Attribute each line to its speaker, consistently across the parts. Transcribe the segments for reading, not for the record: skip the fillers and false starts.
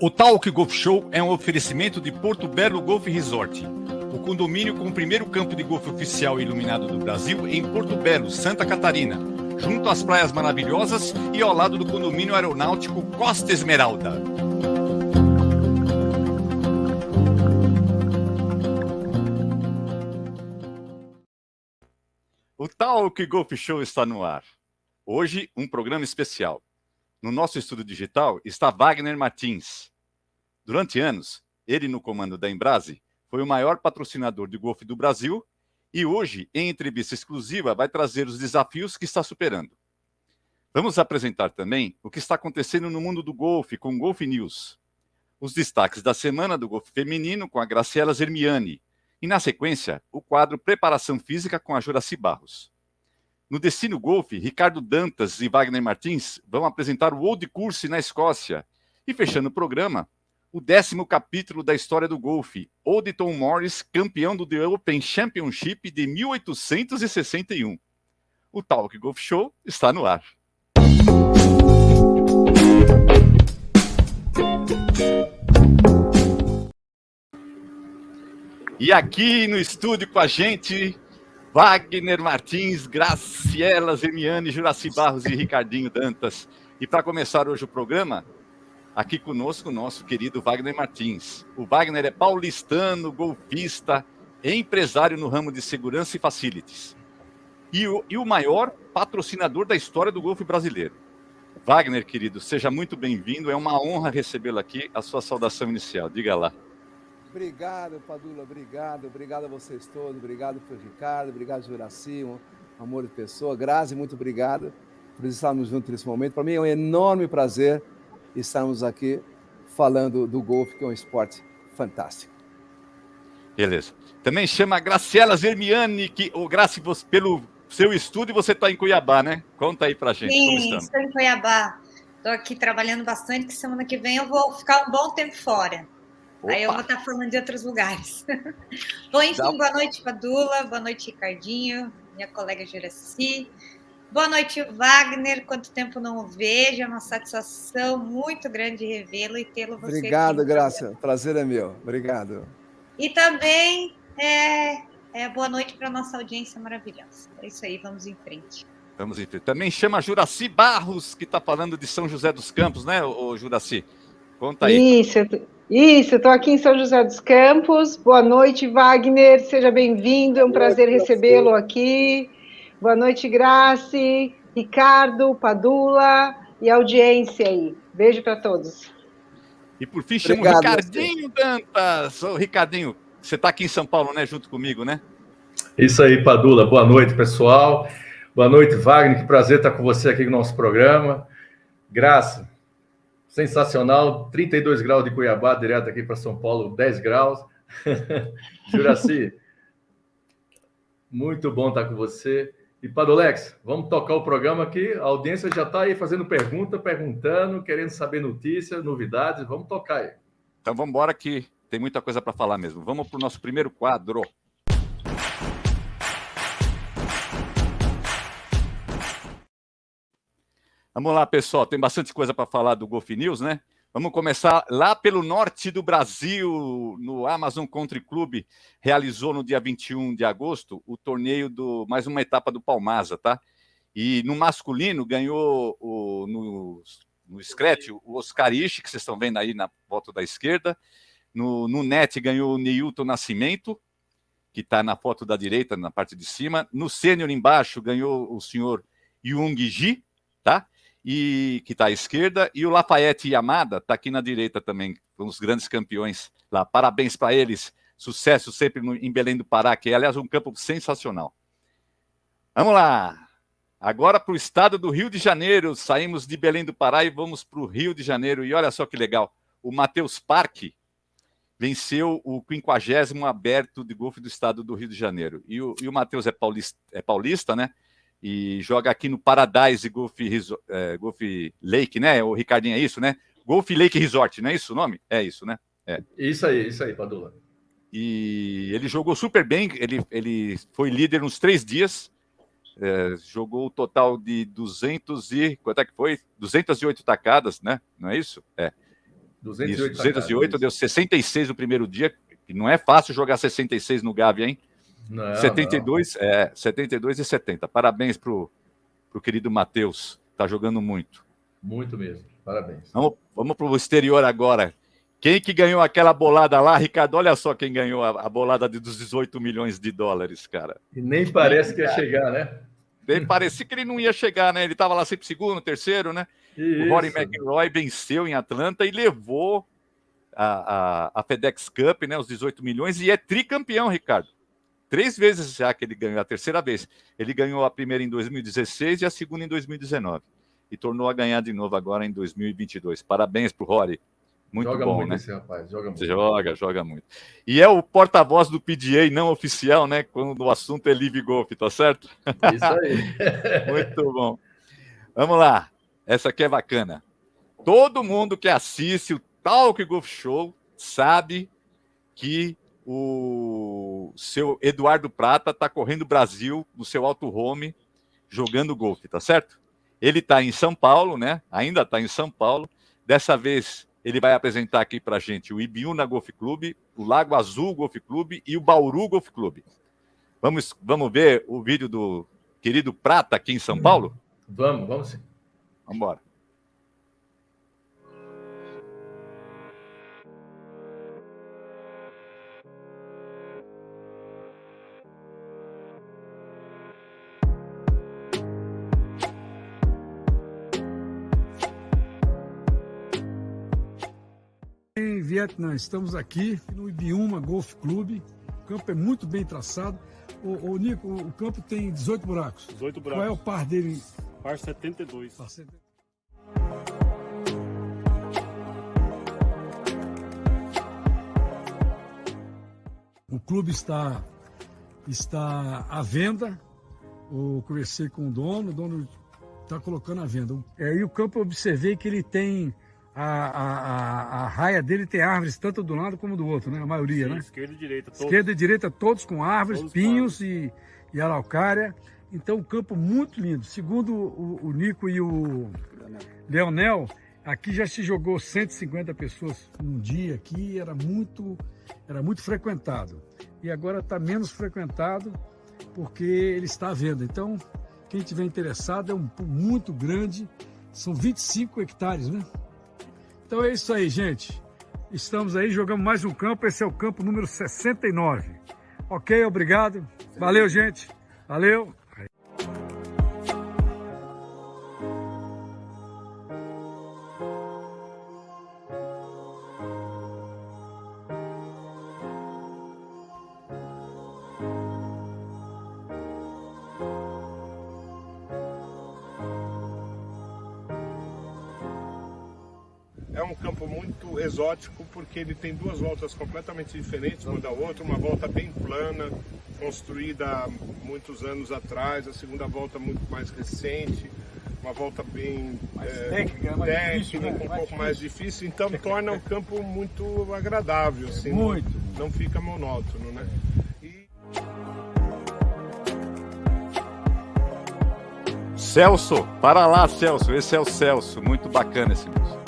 Speaker 1: O Talk Golf Show é um oferecimento de Porto Belo Golf Resort, o condomínio com o primeiro campo de golfe oficial iluminado do Brasil em Porto Belo, Santa Catarina, junto às praias maravilhosas e ao lado do condomínio aeronáutico Costa Esmeralda. O Talk Golf Show está no ar. Hoje, um programa especial. No nosso estúdio digital está Wagner Martins. Durante anos, ele, no comando da Embrase, foi o maior patrocinador de golfe do Brasil e hoje, em entrevista exclusiva, vai trazer os desafios que está superando. Vamos apresentar também o que está acontecendo no mundo do golfe com o Golf News. Os destaques da semana do golfe feminino com a Graciela Zermiani. E, na sequência, o quadro Preparação Física com a Juraci Barros. No Destino Golfe, Ricardo Dantas e Wagner Martins vão apresentar o Old Course na Escócia. E, fechando o programa, o 10º capítulo da história do golfe, Old Tom Morris, campeão do The Open Championship de 1861. O Talk Golf Show está no ar. E aqui no estúdio com a gente, Wagner Martins, Graciela Zermiani, Juraci Barros e Ricardinho Dantas. E para começar hoje o programa, aqui conosco o nosso querido Wagner Martins. O Wagner é paulistano, golfista, empresário no ramo de segurança e facilities. E o maior patrocinador da história do golfe brasileiro. Wagner, querido, seja muito bem-vindo. É uma honra recebê-lo aqui. A sua saudação inicial. Diga lá.
Speaker 2: Obrigado, Padula, obrigado a vocês todos, obrigado por Ricardo, obrigado, Juraci, um amor de pessoa, Grazi, muito obrigado por estarmos juntos nesse momento. Para mim é um enorme prazer estarmos aqui falando do golfe, que é um esporte fantástico.
Speaker 1: Beleza. Também chama a Graciela Zermiani, que o Graci, pelo seu estúdio, você está em Cuiabá, né? Conta aí pra gente.
Speaker 3: Sim, estou em Cuiabá. Estou aqui trabalhando bastante, que semana que vem eu vou ficar um bom tempo fora. Opa. Aí eu vou estar falando de outros lugares. Bom, enfim, boa noite, Padula. Boa noite, Ricardinho, minha colega Juraci. Boa noite, Wagner. Quanto tempo não o vejo. É uma satisfação muito grande revê-lo e tê-lo você.
Speaker 2: Obrigado, Graça. Prazer é meu. Obrigado.
Speaker 3: E também boa noite para a nossa audiência maravilhosa. É isso aí, vamos em frente.
Speaker 1: Vamos em frente. Também chama a Juraci Barros, que está falando de São José dos Campos, né, Juraci? Conta aí.
Speaker 4: Isso, estou aqui em São José dos Campos. Boa noite, Wagner, seja bem-vindo, é um prazer recebê-lo aqui. Boa noite, Graci, Ricardo, Padula e audiência aí. Beijo para todos.
Speaker 1: E por fim, chamo o Ricardinho Dantas. Ô, Ricardinho, você está aqui em São Paulo, né, junto comigo, né?
Speaker 5: Isso aí, Padula. Boa noite, pessoal. Boa noite, Wagner, que prazer estar com você aqui no nosso programa. Graça. Sensacional, 32 graus de Cuiabá, direto aqui para São Paulo, 10 graus. Juraci, muito bom estar com você. E Padolex, vamos tocar o programa aqui. A audiência já está aí fazendo perguntando, querendo saber notícias, novidades. Vamos tocar aí.
Speaker 1: Então vamos embora que tem muita coisa para falar mesmo. Vamos para o nosso primeiro quadro. Vamos lá, pessoal. Tem bastante coisa para falar do Golf News, né? Vamos começar lá pelo norte do Brasil, no Amazon Country Club. Realizou no dia 21 de agosto o torneio mais uma etapa do Palmaza, tá? E no masculino ganhou no Scratch o Oscar Ishi, que vocês estão vendo aí na foto da esquerda. No net ganhou o Neilton Nascimento, que está na foto da direita, na parte de cima. No sênior embaixo ganhou o senhor Jung Ji, tá? E que está à esquerda, e o Lafayette Yamada está aqui na direita também, com os grandes campeões lá. Parabéns para eles, sucesso sempre em Belém do Pará, que é, aliás, um campo sensacional. Vamos lá, agora para o estado do Rio de Janeiro, saímos de Belém do Pará e vamos para o Rio de Janeiro, e olha só que legal, o Matheus Parque venceu o 50º aberto de golfe do estado do Rio de Janeiro, e o Matheus é paulista, né? E joga aqui no Paradise Golf Lake, né? O Ricardinho, é isso, né? Golf Lake Resort, não é isso o nome? É isso, né? É.
Speaker 5: Isso aí, Padula.
Speaker 1: E ele jogou super bem, ele foi líder nos 3 dias, jogou o total de 208 tacadas, né? Não é isso?
Speaker 5: 208,
Speaker 1: 208 deu 66 no primeiro dia, que não é fácil jogar 66 no Gávea, hein?
Speaker 5: Não,
Speaker 1: 72, não. 72 e 70. Parabéns pro querido Matheus, tá jogando muito.
Speaker 5: Muito mesmo, parabéns.
Speaker 1: Vamos pro exterior agora. Quem que ganhou aquela bolada lá, Ricardo? Olha só quem ganhou a bolada dos 18 milhões de dólares, cara.
Speaker 5: E nem parece que ia chegar, né?
Speaker 1: Nem parecia que ele não ia chegar, né? Ele estava lá sempre segundo, terceiro, né?
Speaker 5: Isso.
Speaker 1: O Rory McIlroy venceu em Atlanta e levou a FedEx Cup, né? Os 18 milhões, e é tricampeão, Ricardo. 3 vezes já que ele ganhou, a terceira vez. Ele ganhou a primeira em 2016 e a segunda em 2019. E tornou a ganhar de novo agora em 2022. Parabéns pro Rory. Muito
Speaker 5: joga
Speaker 1: bom,
Speaker 5: muito,
Speaker 1: né?
Speaker 5: Esse rapaz, joga muito.
Speaker 1: Joga muito. E é o porta-voz do PGA não oficial, né? Quando o assunto é Live Golf, tá certo?
Speaker 5: Isso aí.
Speaker 1: Muito bom. Vamos lá. Essa aqui é bacana. Todo mundo que assiste o Talk Golf Show sabe que o seu Eduardo Prata está correndo o Brasil no seu auto home jogando golfe, tá certo? Ele está em São Paulo, né? Ainda está em São Paulo. Dessa vez ele vai apresentar aqui para a gente o Ibiúna Golf Clube, o Lago Azul Golf Clube e o Bauru Golf Clube. Vamos ver o vídeo do querido Prata aqui em São Paulo?
Speaker 5: Vamos sim.
Speaker 1: Vamos embora.
Speaker 6: Em Vietnã, estamos aqui no Ibiúna Golf Clube. O campo é muito bem traçado. Ô Nico, o campo tem 18 buracos.
Speaker 7: 18 buracos.
Speaker 6: Qual é o par dele?
Speaker 7: Par 72.
Speaker 6: Par 72. O clube está à venda. Eu conversei com o dono está colocando à venda. E o campo eu observei que ele tem a raia dele tem árvores tanto do lado como do outro, né? A maioria,
Speaker 7: sim,
Speaker 6: né?
Speaker 7: Esquerda e direita, todos.
Speaker 6: Esquerda e direita, todos com árvores,
Speaker 7: Todos
Speaker 6: pinhos
Speaker 7: com
Speaker 6: e araucária. Então, um campo muito lindo. Segundo o Nico e o Leonel, aqui já se jogou 150 pessoas num dia aqui, era muito frequentado. E agora está menos frequentado porque ele está à venda. Então, quem tiver interessado, é um muito grande, são 25 hectares, né? Então é isso aí, gente. Estamos aí, jogamos mais um campo, esse é o campo número 69. Ok, obrigado. Valeu, gente. Valeu.
Speaker 8: É um campo muito exótico porque ele tem duas voltas completamente diferentes uma da outra, uma volta bem plana, construída há muitos anos atrás, a segunda volta muito mais recente, uma volta bem técnica, um pouco mais difícil, então torna o campo muito agradável, assim,
Speaker 6: Muito.
Speaker 8: Não fica monótono, né?
Speaker 1: Celso, para lá, Celso. Esse é o Celso, muito bacana esse moço.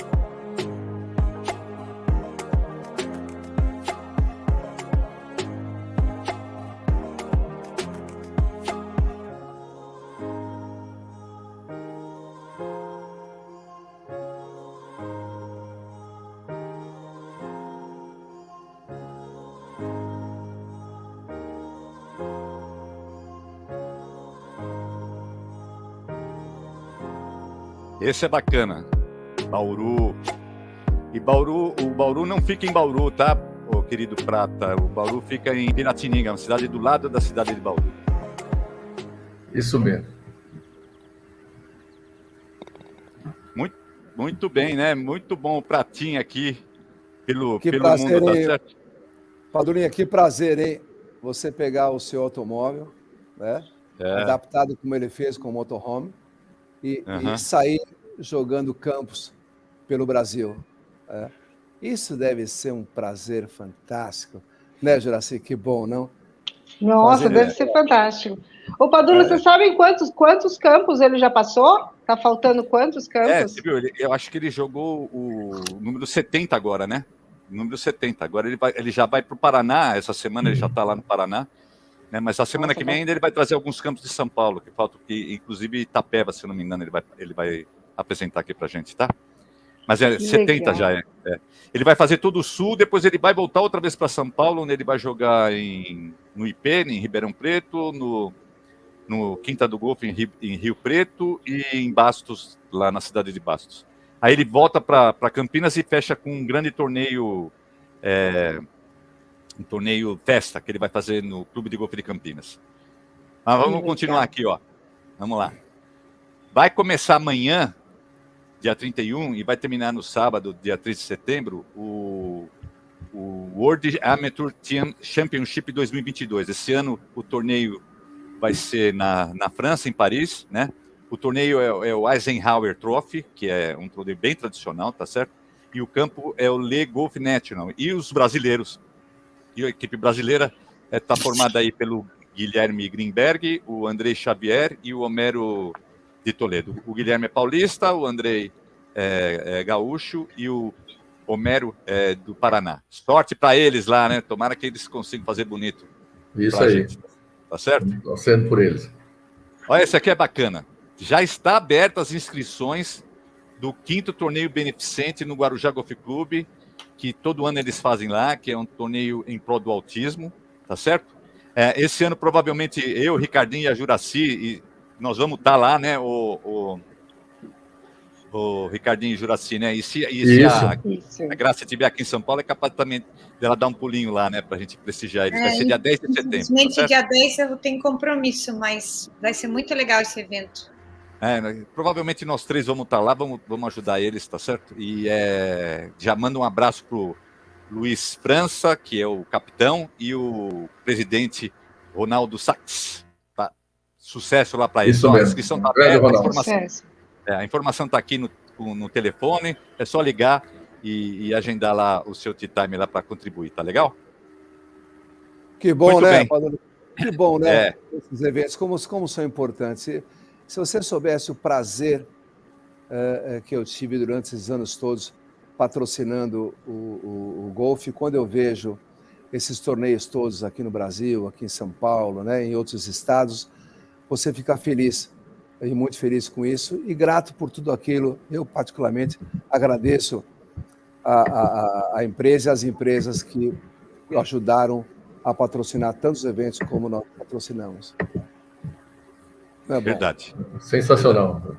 Speaker 1: Esse é bacana. Bauru. E o Bauru não fica em Bauru, tá, ô querido Prata? O Bauru fica em Piratininga, uma cidade do lado da cidade de Bauru.
Speaker 5: Isso mesmo.
Speaker 1: Muito bem, né? Muito bom o Pratinha aqui pelo
Speaker 2: prazer,
Speaker 1: mundo, tá certo?
Speaker 2: Padulinha, que prazer, hein? Você pegar o seu automóvel, né? Adaptado como ele fez com o motorhome, e sair jogando campos pelo Brasil. Isso deve ser um prazer fantástico, né, Juraci? Que bom, não?
Speaker 4: Nossa, deve ser fantástico. Ô, Padula, você sabe em quantos campos ele já passou? Tá faltando quantos campos?
Speaker 1: Você viu, eu acho que ele jogou o número 70 agora, né? Número 70. Agora ele já vai para o Paraná, essa semana ele já está lá no Paraná, né? Mas a semana que vem ainda ele vai trazer alguns campos de São Paulo, que faltam, inclusive Itapeva, se eu não me engano, ele vai apresentar aqui para a gente, tá? Mas
Speaker 4: Que
Speaker 1: 70
Speaker 4: legal.
Speaker 1: já é. Ele vai fazer todo o Sul, depois ele vai voltar outra vez para São Paulo, onde ele vai jogar no IP, em Ribeirão Preto, no Quinta do Golfo, em Rio Preto, e em Bastos, lá na cidade de Bastos. Aí ele volta para Campinas e fecha com um grande torneio, um torneio festa, que ele vai fazer no Clube de Golfe de Campinas. Mas vamos continuar aqui, ó. Vamos lá. Vai começar amanhã, dia 31, e vai terminar no sábado, dia 3 de setembro, o World Amateur Team Championship 2022. Esse ano o torneio vai ser na França, em Paris, né? O torneio é o Eisenhower Trophy, que é um torneio bem tradicional, tá certo? E o campo é o Le Golf National. E os brasileiros, e a equipe brasileira está formada aí pelo Guilherme Greenberg, o Andrei Xavier e o Homero de Toledo. O Guilherme é paulista, o Andrei é gaúcho e o Homero é do Paraná. Sorte para eles lá, né? Tomara que eles consigam fazer bonito.
Speaker 5: Isso aí.
Speaker 1: Gente. Tá certo?
Speaker 5: Torcendo por eles.
Speaker 1: Olha, esse aqui é bacana. Já está aberta as inscrições do 5º torneio beneficente no Guarujá Golf Clube, que todo ano eles fazem lá, que é um torneio em prol do autismo, tá certo? Esse ano, provavelmente, eu, Ricardinho e a Juraci, nós vamos estar lá, né, o Ricardinho e Juraci, né? E se a Graça estiver aqui em São Paulo, é capaz também dela dar um pulinho lá, né, pra gente prestigiar eles. Vai ser dia 10 de setembro.
Speaker 3: Infelizmente,
Speaker 1: tá
Speaker 3: dia 10 eu tenho compromisso, mas vai ser muito legal esse evento.
Speaker 1: Provavelmente nós três vamos estar lá, vamos ajudar eles, tá certo? E já manda um abraço pro Luiz França, que é o capitão, e o presidente Ronaldo Sachs. Tá? Sucesso lá para eles.
Speaker 5: Isso
Speaker 1: então,
Speaker 5: mesmo.
Speaker 1: A inscrição está aberta, a informação está aqui no telefone, é só ligar e agendar lá o seu tea time lá para contribuir, tá legal?
Speaker 2: Que bom,
Speaker 1: muito
Speaker 2: né,
Speaker 1: bem.
Speaker 2: Padula? Que bom, né? Esses eventos, como são importantes. Se você soubesse o prazer que eu tive durante esses anos todos patrocinando o golfe, quando eu vejo esses torneios todos aqui no Brasil, aqui em São Paulo, né, em outros estados, você fica feliz, e muito feliz com isso, e grato por tudo aquilo. Eu, particularmente, agradeço a empresa e as empresas que ajudaram a patrocinar tantos eventos como nós patrocinamos.
Speaker 1: É verdade.
Speaker 5: Sensacional.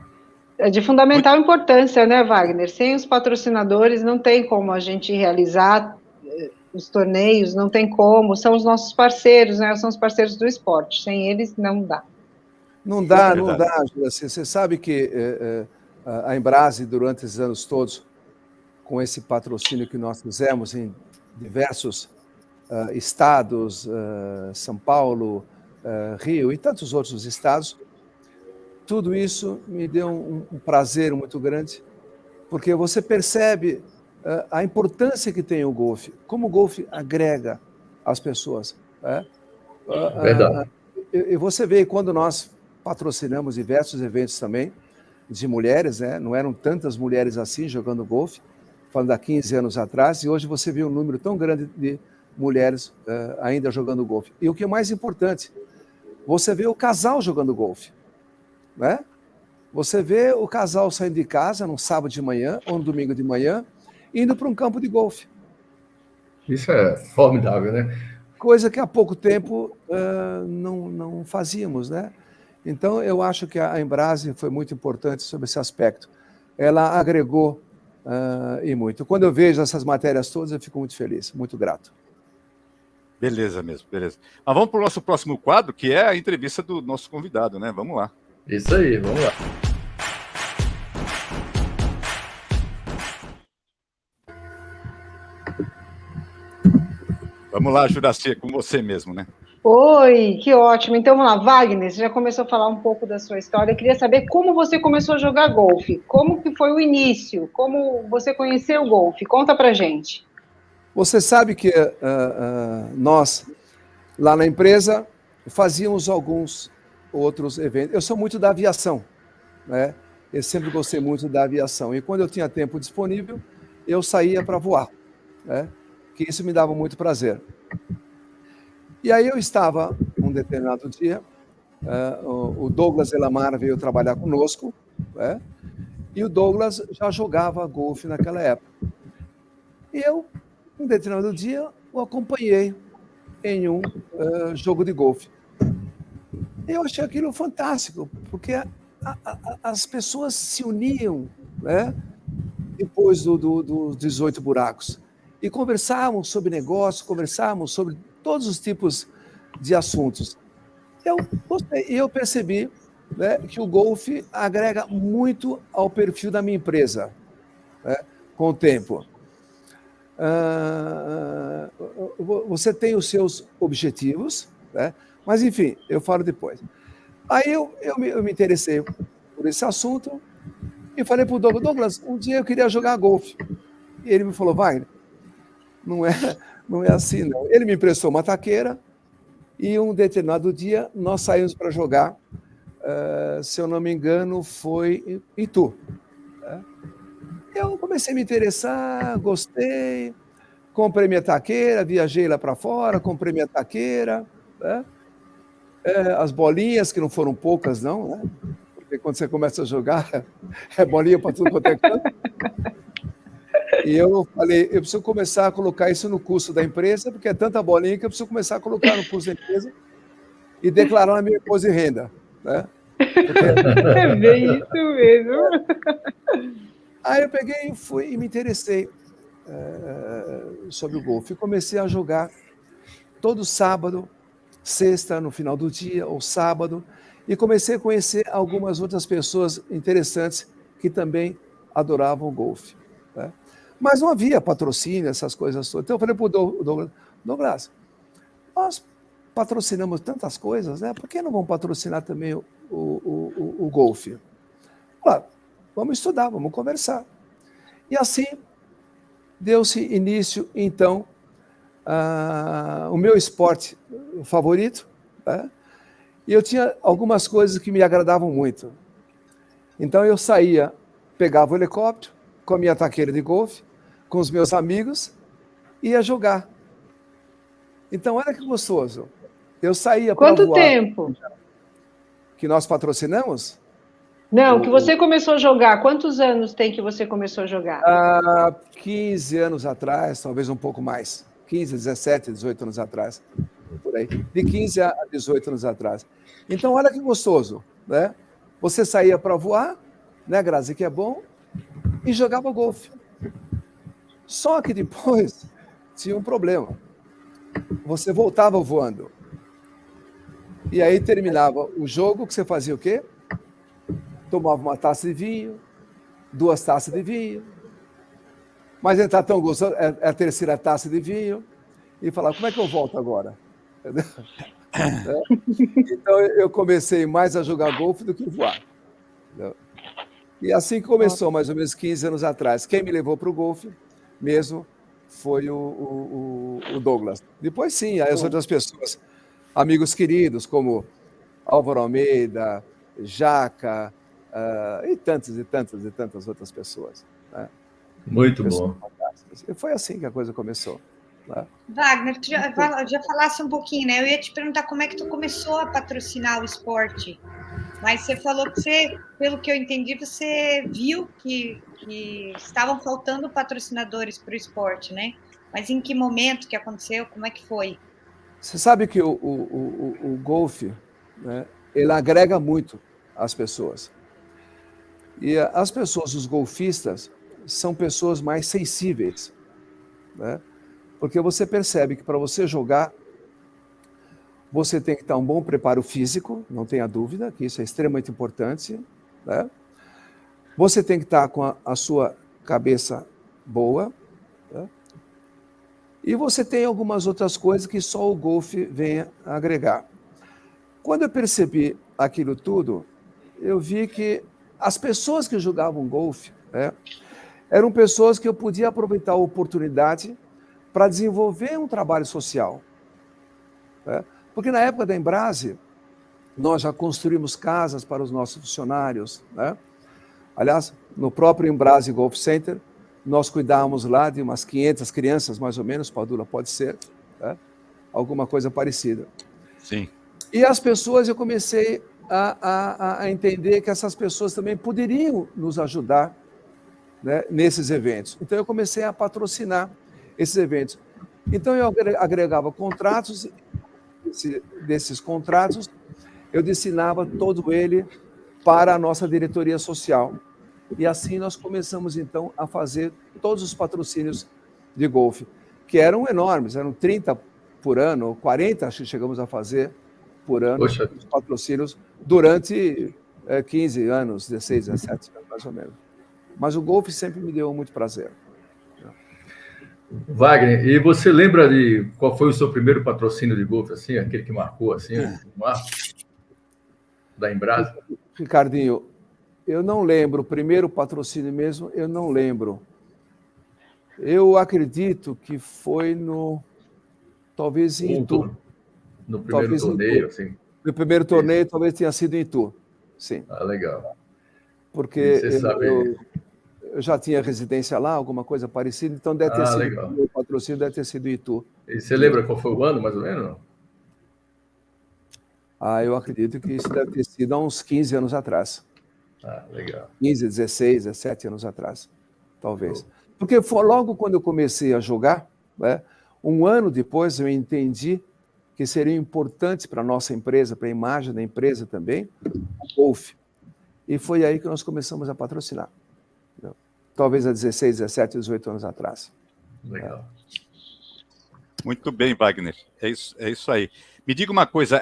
Speaker 4: É de fundamental importância, né, Wagner? Sem os patrocinadores não tem como a gente realizar os torneios, não tem como, são os nossos parceiros, né? São os parceiros do esporte. Sem eles não dá.
Speaker 2: Não dá, Juraci. Você sabe que a Embrase, durante esses anos todos, com esse patrocínio que nós fizemos em diversos estados, São Paulo, Rio e tantos outros estados, tudo isso me deu um prazer muito grande, porque você percebe a importância que tem o golfe, como o golfe agrega as pessoas.
Speaker 5: Verdade.
Speaker 2: E você vê, quando nós patrocinamos diversos eventos também, de mulheres, né? Não eram tantas mulheres assim jogando golfe, falando há 15 anos atrás, e hoje você vê um número tão grande de mulheres ainda jogando golfe. E o que é mais importante, você vê o casal jogando golfe. Né? Você vê o casal saindo de casa num sábado de manhã ou no domingo de manhã, indo para um campo de golfe.
Speaker 5: Isso é formidável, né?
Speaker 2: Coisa que há pouco tempo não fazíamos, né? Então, eu acho que a Embrase foi muito importante sobre esse aspecto. Ela agregou e muito. Quando eu vejo essas matérias todas, eu fico muito feliz, muito grato.
Speaker 1: Beleza mesmo, beleza. Mas vamos para o nosso próximo quadro, que é a entrevista do nosso convidado, né? Vamos lá.
Speaker 5: Isso aí, vamos lá.
Speaker 1: Vamos lá, Juraci, é com você mesmo, né?
Speaker 4: Oi, que ótimo. Então, vamos lá. Wagner, você já começou a falar um pouco da sua história. Eu queria saber como você começou a jogar golfe. Como que foi o início? Como você conheceu o golfe? Conta pra gente.
Speaker 2: Você sabe que nós, lá na empresa, fazíamos alguns outros eventos. Eu sou muito da aviação, né? Eu sempre gostei muito da aviação. E quando eu tinha tempo disponível, eu saía para voar, né? Que isso me dava muito prazer. E aí eu estava, um determinado dia, o Douglas Elamar veio trabalhar conosco, né? E o Douglas já jogava golfe naquela época. E eu, um determinado dia, o acompanhei em um jogo de golfe. Eu achei aquilo fantástico, porque as pessoas se uniam, né, depois dos 18 buracos e conversavam sobre negócio, conversavam sobre todos os tipos de assuntos. Eu percebi, né, que o golfe agrega muito ao perfil da minha empresa, né, com o tempo. Você tem os seus objetivos, né? Mas, enfim, eu falo depois. Aí eu me interessei por esse assunto e falei para o Douglas, um dia eu queria jogar golfe. E ele me falou, Wagner, não é assim, não. Ele me emprestou uma taqueira e um determinado dia nós saímos para jogar, se eu não me engano, foi em Itu. Né? Eu comecei a me interessar, gostei, comprei minha taqueira, viajei lá para fora, comprei minha taqueira, né? As bolinhas, que não foram poucas, não, né? Porque quando você começa a jogar, é bolinha para tudo quanto é canto. E eu falei, eu preciso começar a colocar isso no custo da empresa, porque é tanta bolinha que eu preciso começar a colocar no custo da empresa e declarar na minha imposto de renda, né? Porque...
Speaker 4: É bem isso mesmo.
Speaker 2: Aí eu peguei e fui e me interessei sobre o golfe. E comecei a jogar todo sábado, sexta, no final do dia, ou sábado, e comecei a conhecer algumas outras pessoas interessantes que também adoravam o golfe. Né? Mas não havia patrocínio, essas coisas todas. Então eu falei para o Douglas, nós patrocinamos tantas coisas, né? Por que não vamos patrocinar também o golfe? Claro, vamos estudar, vamos conversar. E assim deu-se início, então, o meu esporte favorito, né? E eu tinha algumas coisas que me agradavam muito. Então eu saía, pegava o helicóptero, com a minha taqueira de golfe, com os meus amigos, e ia jogar. Então olha que gostoso. Eu saía para voar.
Speaker 4: Quanto tempo?
Speaker 2: Que nós patrocinamos?
Speaker 4: Não, que você começou a jogar. Quantos anos tem que você começou a jogar?
Speaker 2: 15 anos atrás, talvez um pouco mais. 15, 17, 18 anos atrás. Por aí. De 15 a 18 anos atrás. Então, olha que gostoso, né? Você saía para voar, né, Grazi, que é bom, e jogava golfe. Só que depois tinha um problema. Você voltava voando. E aí terminava o jogo, que você fazia o quê? Tomava uma taça de vinho, 2 taças de vinho, mas ele está tão gostoso, é a terceira taça de vinho, e falava, como é que eu volto agora? Então eu comecei mais a jogar golfe do que voar. Entendeu? E assim começou, mais ou menos 15 anos atrás. Quem me levou para o golfe mesmo foi o Douglas. Depois sim, aí as outras pessoas, amigos queridos, como Álvaro Almeida, Jaca, e tantas outras pessoas. Né?
Speaker 5: Muito bom.
Speaker 2: E foi assim que a coisa começou. Né?
Speaker 3: Wagner, tu já falasse um pouquinho, né? Eu ia te perguntar como é que tu começou a patrocinar o esporte, mas você falou que você, pelo que eu entendi, você viu que estavam faltando patrocinadores para o esporte, né? Mas em que momento que aconteceu? Como é que foi?
Speaker 2: Você sabe que o golfe, né, ele agrega muito as pessoas. E as pessoas, os golfistas, são pessoas mais sensíveis, né? Porque você percebe que para você jogar, você tem que ter um bom preparo físico, não tenha dúvida, que isso é extremamente importante, né? Você tem que estar com a sua cabeça boa, né? E você tem algumas outras coisas que só o golfe vem a agregar. Quando eu percebi aquilo tudo, eu vi que as pessoas que jogavam golfe, né, eram pessoas que eu podia aproveitar a oportunidade para desenvolver um trabalho social. Né? Porque na época da Embrase, nós já construímos casas para os nossos funcionários, né? Aliás, no próprio Embrase Golf Center, nós cuidávamos lá de umas 500 crianças, mais ou menos, Padula, pode ser, né? Alguma coisa parecida.
Speaker 1: Sim.
Speaker 2: E as pessoas, eu comecei a entender que essas pessoas também poderiam nos ajudar, né, nesses eventos. Então, eu comecei a patrocinar esses eventos. Então, eu agregava contratos, desses contratos, eu destinava todo ele para a nossa diretoria social. E assim nós começamos, então, a fazer todos os patrocínios de golfe, que eram enormes, eram 30 por ano, 40, acho que chegamos a fazer por ano,
Speaker 5: Poxa.
Speaker 2: os patrocínios, durante 15 anos, 16, 17 anos, mais ou menos. Mas o golfe sempre me deu muito prazer.
Speaker 5: Wagner, e você lembra de qual foi o seu primeiro patrocínio de golfe, assim, aquele que marcou, assim, da Embrase?
Speaker 2: Ricardinho, eu não lembro, o primeiro patrocínio mesmo, eu não lembro. Eu acredito que foi talvez em Itu.
Speaker 5: No primeiro torneio, assim?
Speaker 2: No primeiro torneio, talvez tenha sido em Itu, sim.
Speaker 5: Ah, legal.
Speaker 2: Porque eu já tinha residência lá, alguma coisa parecida, então deve ter sido,
Speaker 5: legal.
Speaker 2: O meu patrocínio deve ter sido em Itu.
Speaker 5: E você lembra qual foi o ano, mais ou menos?
Speaker 2: Eu acredito que isso deve ter sido há uns 15 anos atrás.
Speaker 5: Legal.
Speaker 2: 15, 16, 17 anos atrás, talvez. Porque foi logo quando eu comecei a jogar, né, um ano depois eu entendi que seria importante para a nossa empresa, para a imagem da empresa também, o golfe. E foi aí que nós começamos a patrocinar. Talvez há 16, 17, 18 anos atrás.
Speaker 5: Legal.
Speaker 1: Muito bem, Wagner. É isso aí. Me diga uma coisa,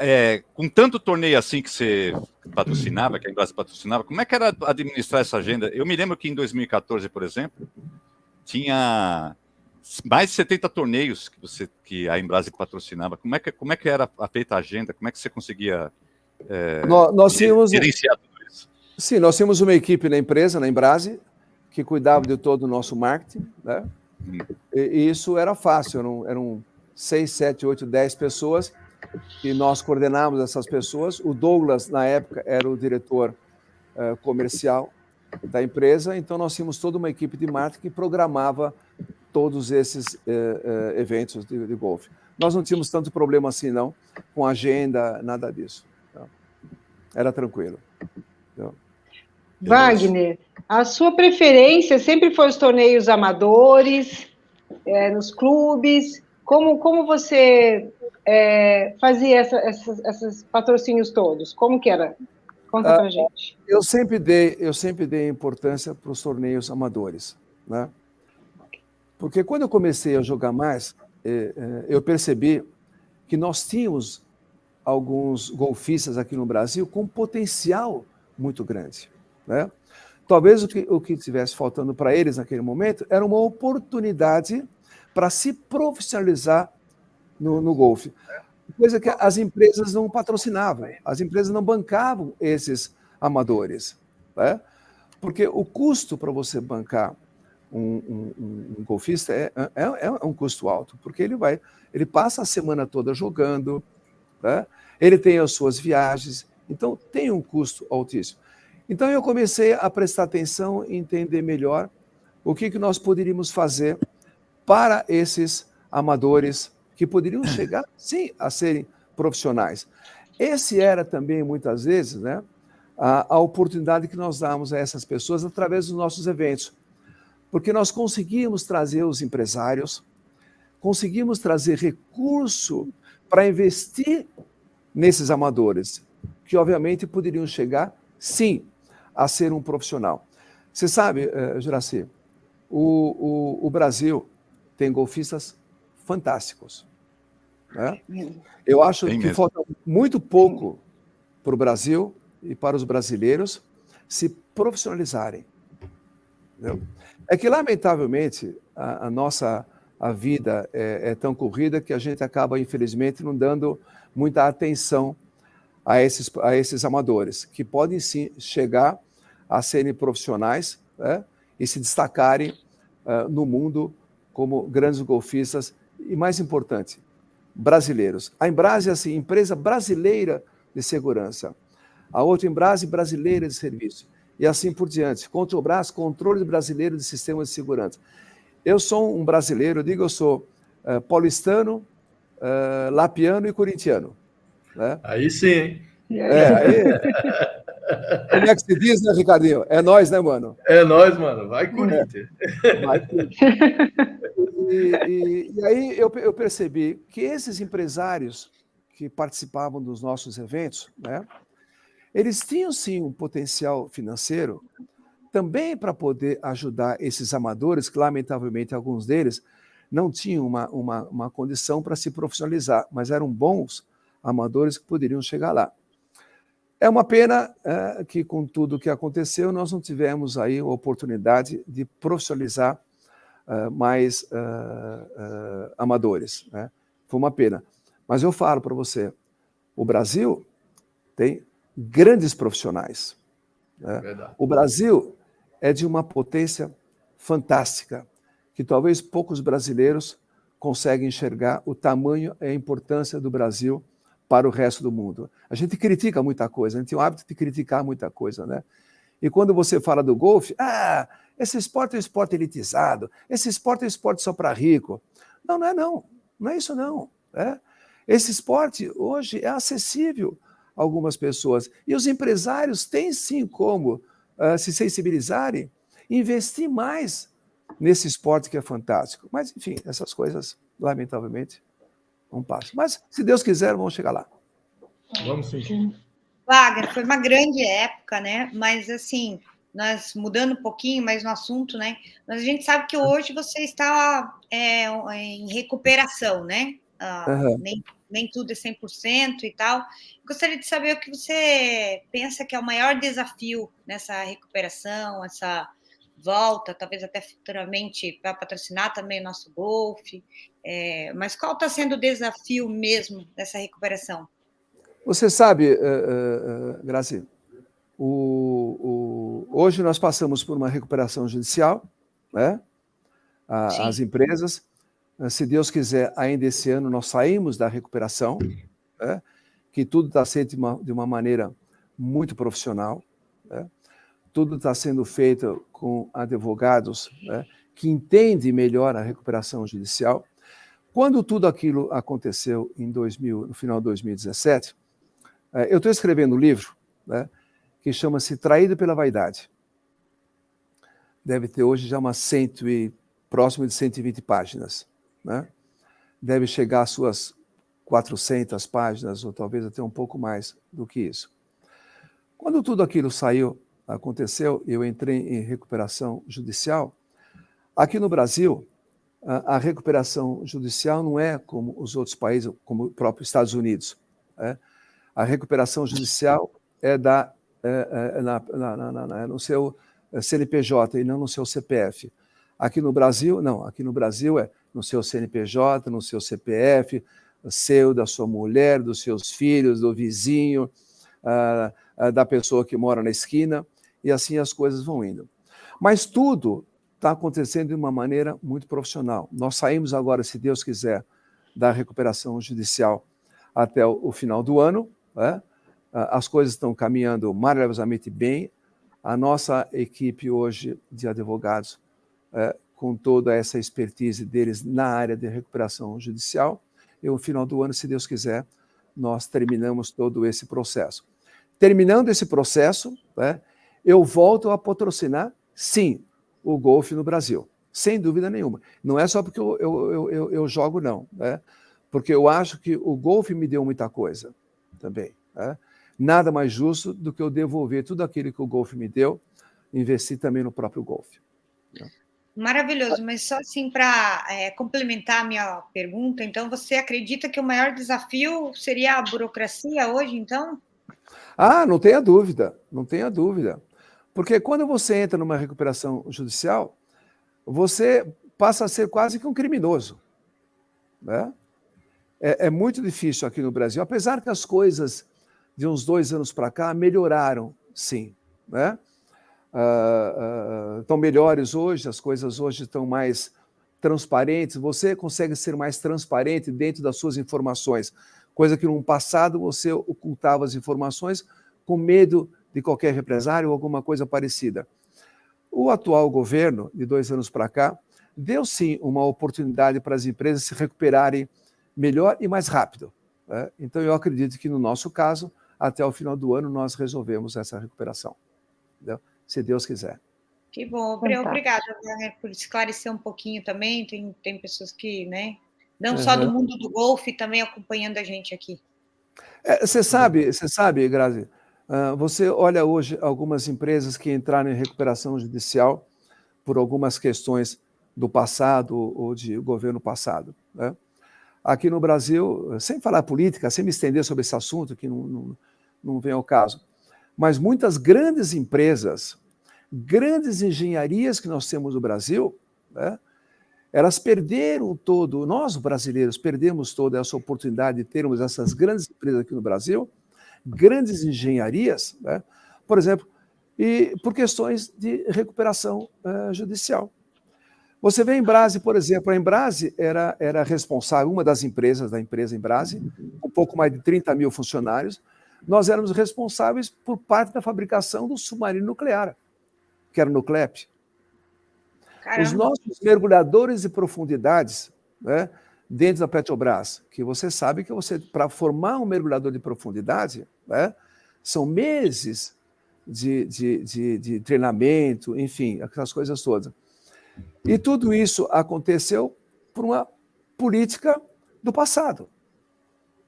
Speaker 1: com tanto torneio assim que você patrocinava, que a Embrase patrocinava, como é que era administrar essa agenda? Eu me lembro que em 2014, por exemplo, tinha mais de 70 torneios que a Embrase patrocinava. Como é que era feita a agenda? Como é que você conseguia
Speaker 2: nós tínhamos,
Speaker 1: gerenciar tudo isso?
Speaker 2: Sim, nós tínhamos uma equipe na empresa, na Embrase, que cuidava de todo o nosso marketing, né? E isso era fácil, eram 6, 7, 8, 10 pessoas, e nós coordenávamos essas pessoas. O Douglas, na época, era o diretor comercial da empresa, então nós tínhamos toda uma equipe de marketing que programava todos esses eventos de golfe. Nós não tínhamos tanto problema assim, não, com agenda, nada disso. Então, era tranquilo. Então,
Speaker 4: Wagner, a sua preferência sempre foi os torneios amadores, nos clubes? Como você fazia esses patrocínios todos? Como que era? Conta pra gente.
Speaker 2: Eu sempre dei importância para os torneios amadores, né? Porque quando eu comecei a jogar mais, eu percebi que nós tínhamos alguns golfistas aqui no Brasil com potencial muito grande, né? Talvez o que estivesse faltando para eles naquele momento era uma oportunidade para se profissionalizar no golfe. Coisa que as empresas não patrocinavam, as empresas não bancavam esses amadores, né? Porque o custo para você bancar um golfista é um custo alto, porque ele passa a semana toda jogando, né? Ele tem as suas viagens, então tem um custo altíssimo. Então eu comecei a prestar atenção e entender melhor o que nós poderíamos fazer para esses amadores que poderiam chegar, sim, a serem profissionais. Esse era também, muitas vezes, né, a oportunidade que nós damos a essas pessoas através dos nossos eventos. Porque nós conseguimos trazer os empresários, conseguimos trazer recurso para investir nesses amadores, que obviamente poderiam chegar, sim, a ser um profissional. Você sabe, Juraci, o Brasil tem golfistas fantásticos, né? Eu acho que falta muito pouco para o Brasil e para os brasileiros se profissionalizarem. Entendeu? É que, lamentavelmente, a vida é tão corrida que a gente acaba, infelizmente, não dando muita atenção a esses amadores, que podem sim chegar a serem profissionais, né, e se destacarem no mundo como grandes golfistas e, mais importante, brasileiros. A Embrase é assim, empresa brasileira de segurança. A Outrembras, brasileira de serviço. E assim por diante. Controbras, controle brasileiro de sistemas de segurança. Eu sou um brasileiro, eu digo, eu sou paulistano, lapiano e corintiano. Né?
Speaker 5: Aí sim, hein?
Speaker 2: Como é que se diz, né, Ricardinho? É nós, né, mano?
Speaker 5: É nós, mano. Vai, Corinthians.
Speaker 2: Vai, e aí eu percebi que esses empresários que participavam dos nossos eventos, né, eles tinham sim um potencial financeiro também para poder ajudar esses amadores, que lamentavelmente alguns deles não tinham uma condição para se profissionalizar, mas eram bons amadores que poderiam chegar lá. É uma pena que, com tudo o que aconteceu, nós não tivemos aí a oportunidade de profissionalizar mais amadores. Né? Foi uma pena. Mas eu falo para você, o Brasil tem grandes profissionais. Né? O Brasil é de uma potência fantástica, que talvez poucos brasileiros conseguem enxergar o tamanho e a importância do Brasil para o resto do mundo. A gente critica muita coisa, a gente tem o hábito de criticar muita coisa, né? E quando você fala do golfe, esse esporte é um esporte elitizado, esse esporte é um esporte só para rico. Não, não é não. Não é isso não. Esse esporte hoje é acessível a algumas pessoas. E os empresários têm sim como se sensibilizarem, investir mais nesse esporte que é fantástico. Mas, enfim, essas coisas, lamentavelmente, não passam. Mas, se Deus quiser, vamos chegar lá.
Speaker 5: Vamos sim.
Speaker 3: Wagner, foi uma grande época, né? Mas, assim, nós mudando um pouquinho mais no assunto, né? Mas a gente sabe que hoje você está em recuperação, né? Nem tudo é 100% e tal. Gostaria de saber o que você pensa que é o maior desafio nessa recuperação, essa volta, talvez até futuramente para patrocinar também o nosso golfe. Mas qual está sendo o desafio mesmo dessa recuperação?
Speaker 2: Você sabe, Grazi, hoje nós passamos por uma recuperação judicial, né? As empresas, se Deus quiser, ainda esse ano nós saímos da recuperação, né? Que tudo está sendo de uma maneira muito profissional, né? Tudo está sendo feito com advogados, né, que entendem melhor a recuperação judicial. Quando tudo aquilo aconteceu no final de 2017, eu estou escrevendo um livro, né, que chama-se Traído pela Vaidade. Deve ter hoje já próximo de 120 páginas. Né? Deve chegar às suas 400 páginas, ou talvez até um pouco mais do que isso. Quando tudo aquilo aconteceu, eu entrei em recuperação judicial. Aqui no Brasil, a recuperação judicial não é como os outros países, como o próprio Estados Unidos. Né? A recuperação judicial é no seu CNPJ e não no seu CPF. Aqui no Brasil, não. Aqui no Brasil é no seu CNPJ, no seu CPF, seu, da sua mulher, dos seus filhos, do vizinho, da pessoa que mora na esquina, e assim as coisas vão indo. Mas tudo está acontecendo de uma maneira muito profissional. Nós saímos agora, se Deus quiser, da recuperação judicial até o final do ano, né? As coisas estão caminhando maravilhosamente bem. A nossa equipe hoje de advogados, com toda essa expertise deles na área de recuperação judicial, e no final do ano, se Deus quiser, nós terminamos todo esse processo. Terminando esse processo, né, eu volto a patrocinar, sim, o golfe no Brasil, sem dúvida nenhuma. Não é só porque eu jogo, não, né? Porque eu acho que o golfe me deu muita coisa também. Né? Nada mais justo do que eu devolver tudo aquilo que o golfe me deu, investir também no próprio golfe. Né?
Speaker 3: Maravilhoso, mas só assim para complementar a minha pergunta, então você acredita que o maior desafio seria a burocracia hoje, então?
Speaker 2: Não tenha dúvida, não tenha dúvida. Porque quando você entra numa recuperação judicial, você passa a ser quase que um criminoso. Né? É muito difícil aqui no Brasil, apesar que as coisas de uns 2 anos para cá melhoraram, sim. Né? Estão melhores hoje, as coisas hoje estão mais transparentes, você consegue ser mais transparente dentro das suas informações. coisa que no passado você ocultava as informações com medo de qualquer represário ou alguma coisa parecida. O atual governo, de 2 anos para cá, deu sim uma oportunidade para as empresas se recuperarem melhor e mais rápido, né? Então eu acredito que no nosso caso, até o final do ano, nós resolvemos essa recuperação, entendeu? Se Deus quiser.
Speaker 3: Que bom, obrigada, né, por esclarecer um pouquinho também. Tem pessoas que, né, não só do mundo do golfe, também acompanhando a gente aqui.
Speaker 2: Você sabe, Grazi, você olha hoje algumas empresas que entraram em recuperação judicial por algumas questões do passado ou de governo passado, né? Aqui no Brasil, sem falar política, sem me estender sobre esse assunto, que não vem ao caso, mas muitas grandes empresas, grandes engenharias que nós temos no Brasil, né, elas perderam todo, nós brasileiros perdemos toda essa oportunidade de termos essas grandes empresas aqui no Brasil, grandes engenharias, né, por exemplo, e por questões de recuperação judicial. Você vê a Embrase, por exemplo, a Embrase era responsável, uma das empresas da empresa Embrase, um pouco mais de 30 mil funcionários, nós éramos responsáveis por parte da fabricação do submarino nuclear, que era o Nuclep.
Speaker 3: Caramba.
Speaker 2: Os nossos mergulhadores de profundidades, né, dentro da Petrobras, que você sabe que para formar um mergulhador de profundidade, né, são meses de treinamento, enfim, aquelas coisas todas. E tudo isso aconteceu por uma política do passado,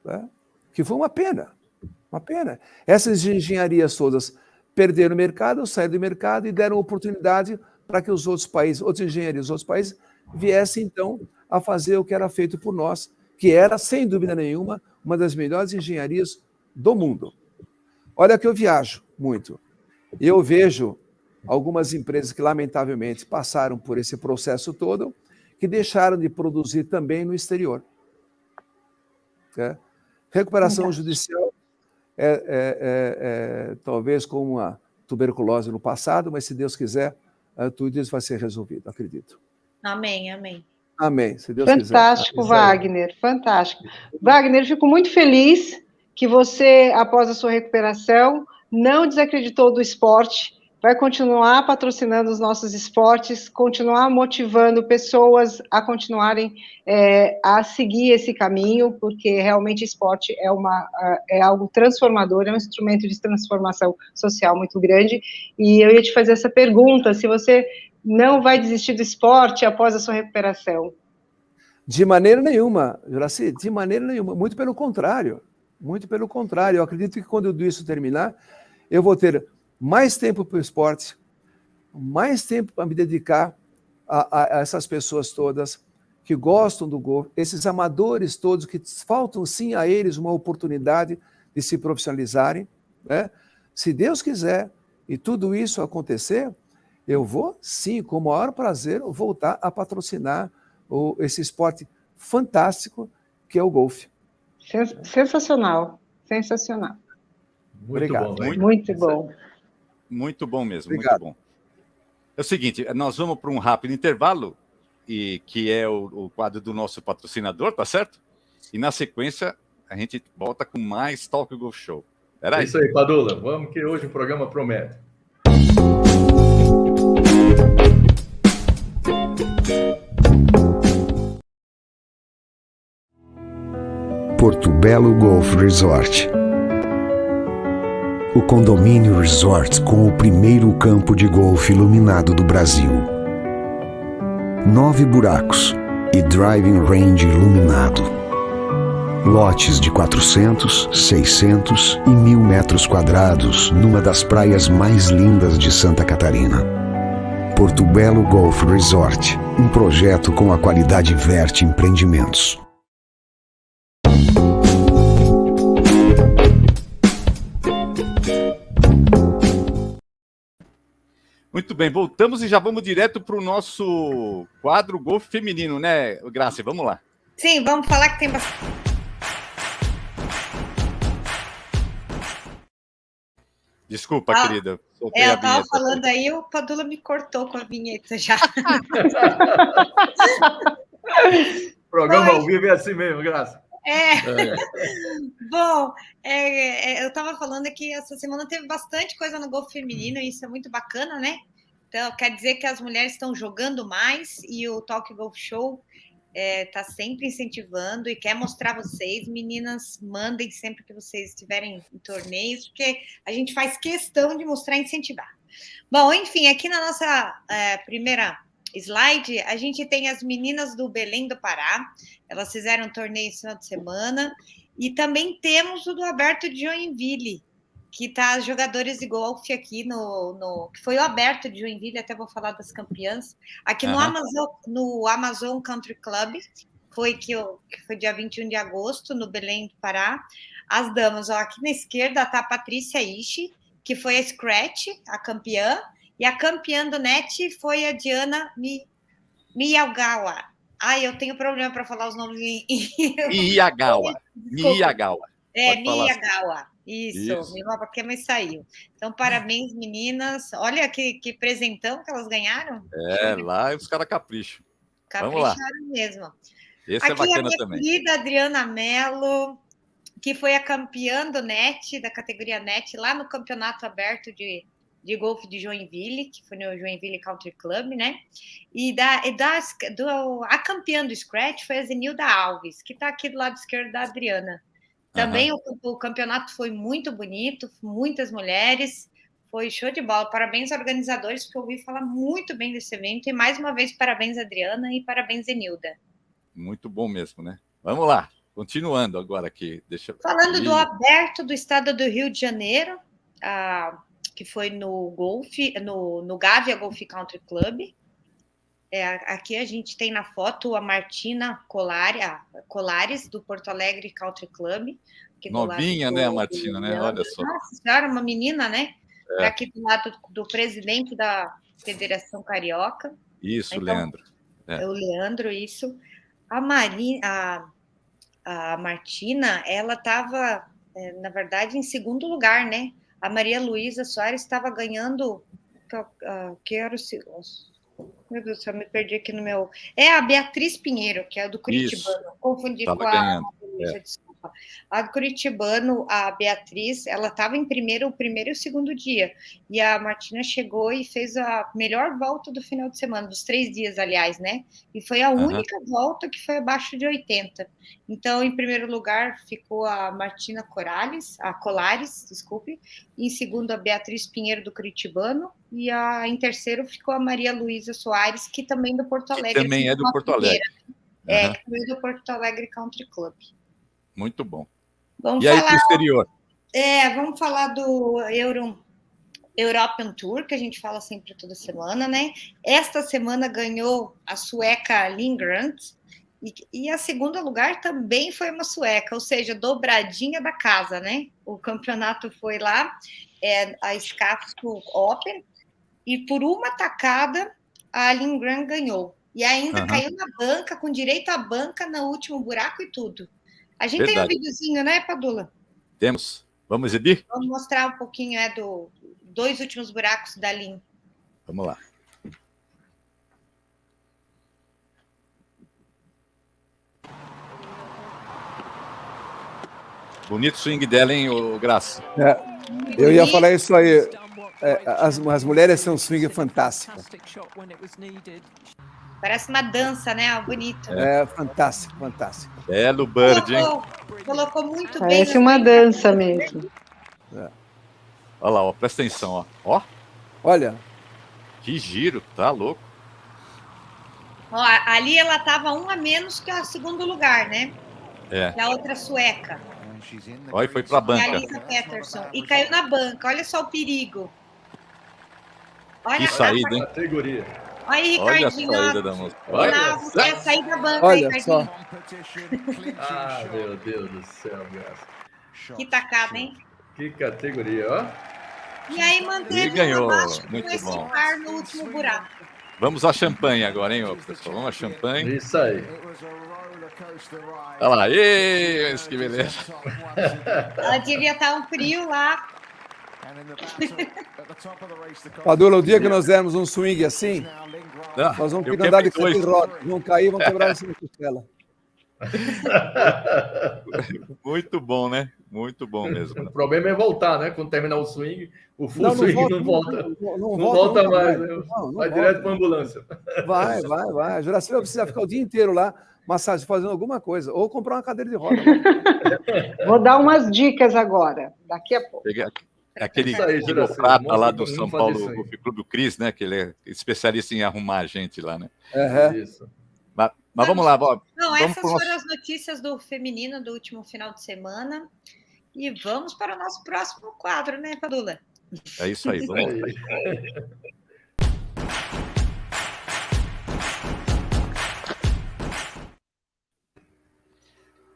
Speaker 2: né, que foi uma pena. Uma pena. Essas engenharias todas perderam o mercado, saíram do mercado e deram oportunidade para que os outros países, outras engenharias, outros países, viessem, então, a fazer o que era feito por nós, que era, sem dúvida nenhuma, uma das melhores engenharias do mundo. Olha que eu viajo muito. Eu vejo algumas empresas que, lamentavelmente, passaram por esse processo todo, que deixaram de produzir também no exterior. Recuperação judicial talvez como uma tuberculose no passado, mas se Deus quiser, tudo isso vai ser resolvido, acredito.
Speaker 3: Amém, amém.
Speaker 2: Amém, se Deus
Speaker 4: fantástico,
Speaker 2: quiser.
Speaker 4: Wagner, fantástico. Wagner, fico muito feliz que você, após a sua recuperação, não desacreditou do esporte, vai continuar patrocinando os nossos esportes, continuar motivando pessoas a continuarem a seguir esse caminho, porque realmente esporte é algo transformador, é um instrumento de transformação social muito grande. E eu ia te fazer essa pergunta, se você não vai desistir do esporte após a sua recuperação.
Speaker 2: De maneira nenhuma, Juraci, de maneira nenhuma, muito pelo contrário, muito pelo contrário. Eu acredito que quando tudo isso terminar, eu vou ter mais tempo para o esporte, mais tempo para me dedicar a essas pessoas todas que gostam do golfe, esses amadores todos que faltam sim a eles uma oportunidade de se profissionalizarem, né? Se Deus quiser e tudo isso acontecer, eu vou sim, com o maior prazer, voltar a patrocinar esse esporte fantástico que é o golfe.
Speaker 4: Sensacional, sensacional.
Speaker 2: Obrigado.
Speaker 4: Muito bom.
Speaker 1: Muito bom mesmo,
Speaker 2: Obrigado.
Speaker 1: muito bom. É o seguinte, nós vamos para um rápido intervalo, que é o quadro do nosso patrocinador, tá certo? E na sequência, a gente volta com mais Talk Golf Show. Era
Speaker 5: isso aí, Padula. Vamos que hoje o programa promete.
Speaker 9: Porto Belo Golf Resort. O condomínio resort com o primeiro campo de golfe iluminado do Brasil. 9 buracos e driving range iluminado. Lotes de 400, 600 e 1.000 metros quadrados numa das praias mais lindas de Santa Catarina. Porto Belo Golf Resort, um projeto com a qualidade Verte Empreendimentos.
Speaker 1: Muito bem, voltamos e já vamos direto para o nosso quadro Golfe Feminino, né, Graça? Vamos lá.
Speaker 3: Sim, vamos falar que tem bastante.
Speaker 1: Desculpa, querida.
Speaker 3: Eu estava falando aí, o Padula me cortou com a vinheta já.
Speaker 5: Programa ao vivo é assim mesmo, Graça.
Speaker 3: Bom, eu estava falando que essa semana teve bastante coisa no golfe feminino, e isso é muito bacana, né? Então, quer dizer que as mulheres estão jogando mais e o Talk Golf Show está sempre incentivando e quer mostrar a vocês, meninas, mandem sempre que vocês estiverem em torneios, porque a gente faz questão de mostrar e incentivar. Bom, enfim, aqui na nossa primeira slide, a gente tem as meninas do Belém do Pará, elas fizeram um torneio esse final de semana, e também temos o do Aberto de Joinville, que tá os jogadores de golfe aqui que foi o Aberto de Joinville, até vou falar das campeãs, aqui no Amazon Country Club, que foi dia 21 de agosto, no Belém do Pará. As damas, ó, aqui na esquerda tá a Patrícia Ishi, que foi a Scratch, a campeã, e a campeã do net foi a Diana Miyagawa. Eu tenho problema para falar os nomes em...
Speaker 1: Miyagawa.
Speaker 3: Miyagawa. Isso, porque me saiu. Então, parabéns, meninas. Olha que presentão que elas ganharam.
Speaker 1: Lá os caras capricham.
Speaker 3: Capricharam mesmo.
Speaker 1: Esse
Speaker 3: aqui
Speaker 1: é bacana
Speaker 3: a minha
Speaker 1: também.
Speaker 3: querida Adriana Mello, que foi a campeã do net, da categoria net, lá no Campeonato Aberto de Golfe de Joinville, que foi no Joinville Country Club, né? E a campeã do Scratch foi a Zenilda Alves, que está aqui do lado esquerdo da Adriana. Também o campeonato foi muito bonito, muitas mulheres, foi show de bola. Parabéns aos organizadores, porque eu ouvi falar muito bem desse evento. E mais uma vez, parabéns, Adriana, e parabéns, Zenilda.
Speaker 1: Muito bom mesmo, né? Vamos lá, continuando agora aqui.
Speaker 3: Falando do Aberto do estado do Rio de Janeiro, que foi no Gávea Golf Country Club. Aqui a gente tem na foto a Martina Colares, do Porto Alegre Country Club.
Speaker 1: Novinha, né, a Martina, né? Olha só.
Speaker 3: Nossa senhora, uma menina, né? Aqui do lado do presidente da Federação Carioca.
Speaker 1: Isso,
Speaker 3: então,
Speaker 1: Leandro.
Speaker 3: O Leandro, isso. A Martina, ela estava, na verdade, em segundo lugar, né? A Maria Luísa Soares estava ganhando... Meu Deus do céu, me perdi aqui no meu... a Beatriz Pinheiro, que é do Curitibano. Confundi com a... Desculpa. A do Curitibano, a Beatriz, ela estava em o primeiro e o segundo dia. E a Martina chegou e fez a melhor volta do final de semana, dos 3 dias, aliás, né? E foi a única volta que foi abaixo de 80. Então, em primeiro lugar, ficou a Martina Colares, desculpe. Em segundo, a Beatriz Pinheiro, do Curitibano. E em terceiro ficou a Maria Luísa Soares, que também é do Porto Alegre.
Speaker 1: Que também é do Porto Alegre.
Speaker 3: Que também é do Porto Alegre Country Club.
Speaker 1: Muito bom.
Speaker 3: Vamos
Speaker 1: aí, para o exterior?
Speaker 3: Vamos falar do European Tour, que a gente fala sempre toda semana, né? Esta semana ganhou a sueca Lynn Grant, e a segunda lugar também foi uma sueca, ou seja, dobradinha da casa, né? O campeonato foi lá, a Scafto Open, e por uma tacada a Lynn Grant ganhou. E ainda caiu na banca, com direito à banca no último buraco e tudo. A gente tem um videozinho, né, Padula?
Speaker 1: Temos. Vamos exibir?
Speaker 3: Vamos mostrar um pouquinho dos 2 últimos buracos da Lynn.
Speaker 1: Vamos lá. Bonito swing dela, hein, Graça?
Speaker 2: Eu ia falar isso aí. As mulheres são um swing fantástico.
Speaker 3: Parece uma dança, né? Bonito.
Speaker 2: Fantástico, fantástico.
Speaker 1: Belo bird, hein?
Speaker 3: Colocou muito bem.
Speaker 4: Parece uma dança mesmo.
Speaker 1: Olha lá, presta atenção, ó.
Speaker 2: Olha.
Speaker 1: Que giro, tá louco.
Speaker 3: Ali ela estava 1 a menos que a segundo lugar, né? Que a outra sueca.
Speaker 1: Olha, foi para a banca.
Speaker 3: A Lisa Peterson. E caiu na banca. Olha só o perigo.
Speaker 1: Olha que saída, hein?
Speaker 2: Categoria.
Speaker 3: Olha aí, Ricardinho.
Speaker 1: Olha a saída da moça.
Speaker 3: Você quer sair da banca,
Speaker 2: olha
Speaker 3: Ricardinho.
Speaker 2: Só.
Speaker 5: Meu Deus do céu, Graça.
Speaker 3: Que tacada, hein?
Speaker 5: Que categoria, ó.
Speaker 3: E aí manteve
Speaker 1: ganhou.
Speaker 3: Muito com
Speaker 1: bom.
Speaker 3: Esse par no último buraco.
Speaker 1: Vamos à champanhe agora, hein, pessoal? Vamos à champanhe.
Speaker 5: Isso aí.
Speaker 1: Olha lá. Ei, que beleza.
Speaker 3: Ela devia estar um frio lá.
Speaker 2: Padula, o dia que nós dermos um swing assim, nós vamos andar de cadeira de rodas. Vão cair, vão quebrar essa costela.
Speaker 1: Muito bom, né? Muito bom mesmo.
Speaker 5: O problema é voltar, né? Quando terminar o swing, o full swing não volta.
Speaker 2: Não
Speaker 5: volta mais.
Speaker 2: Vai
Speaker 5: direto para a ambulância.
Speaker 2: Vai. A Juraci vai precisar ficar o dia inteiro lá, massagem, fazendo alguma coisa. Ou comprar uma cadeira de roda.
Speaker 4: Vou dar umas dicas agora, daqui a pouco.
Speaker 1: Aquele prata lá do São Paulo Golf Clube, o Cris, né? Que ele é especialista em arrumar a gente lá, né?
Speaker 2: Isso.
Speaker 1: Mas vamos lá, Bob.
Speaker 3: Não, essas foram as notícias do feminino do último final de semana. E vamos para o nosso próximo quadro, né, Padula?
Speaker 1: É isso aí, vamos lá.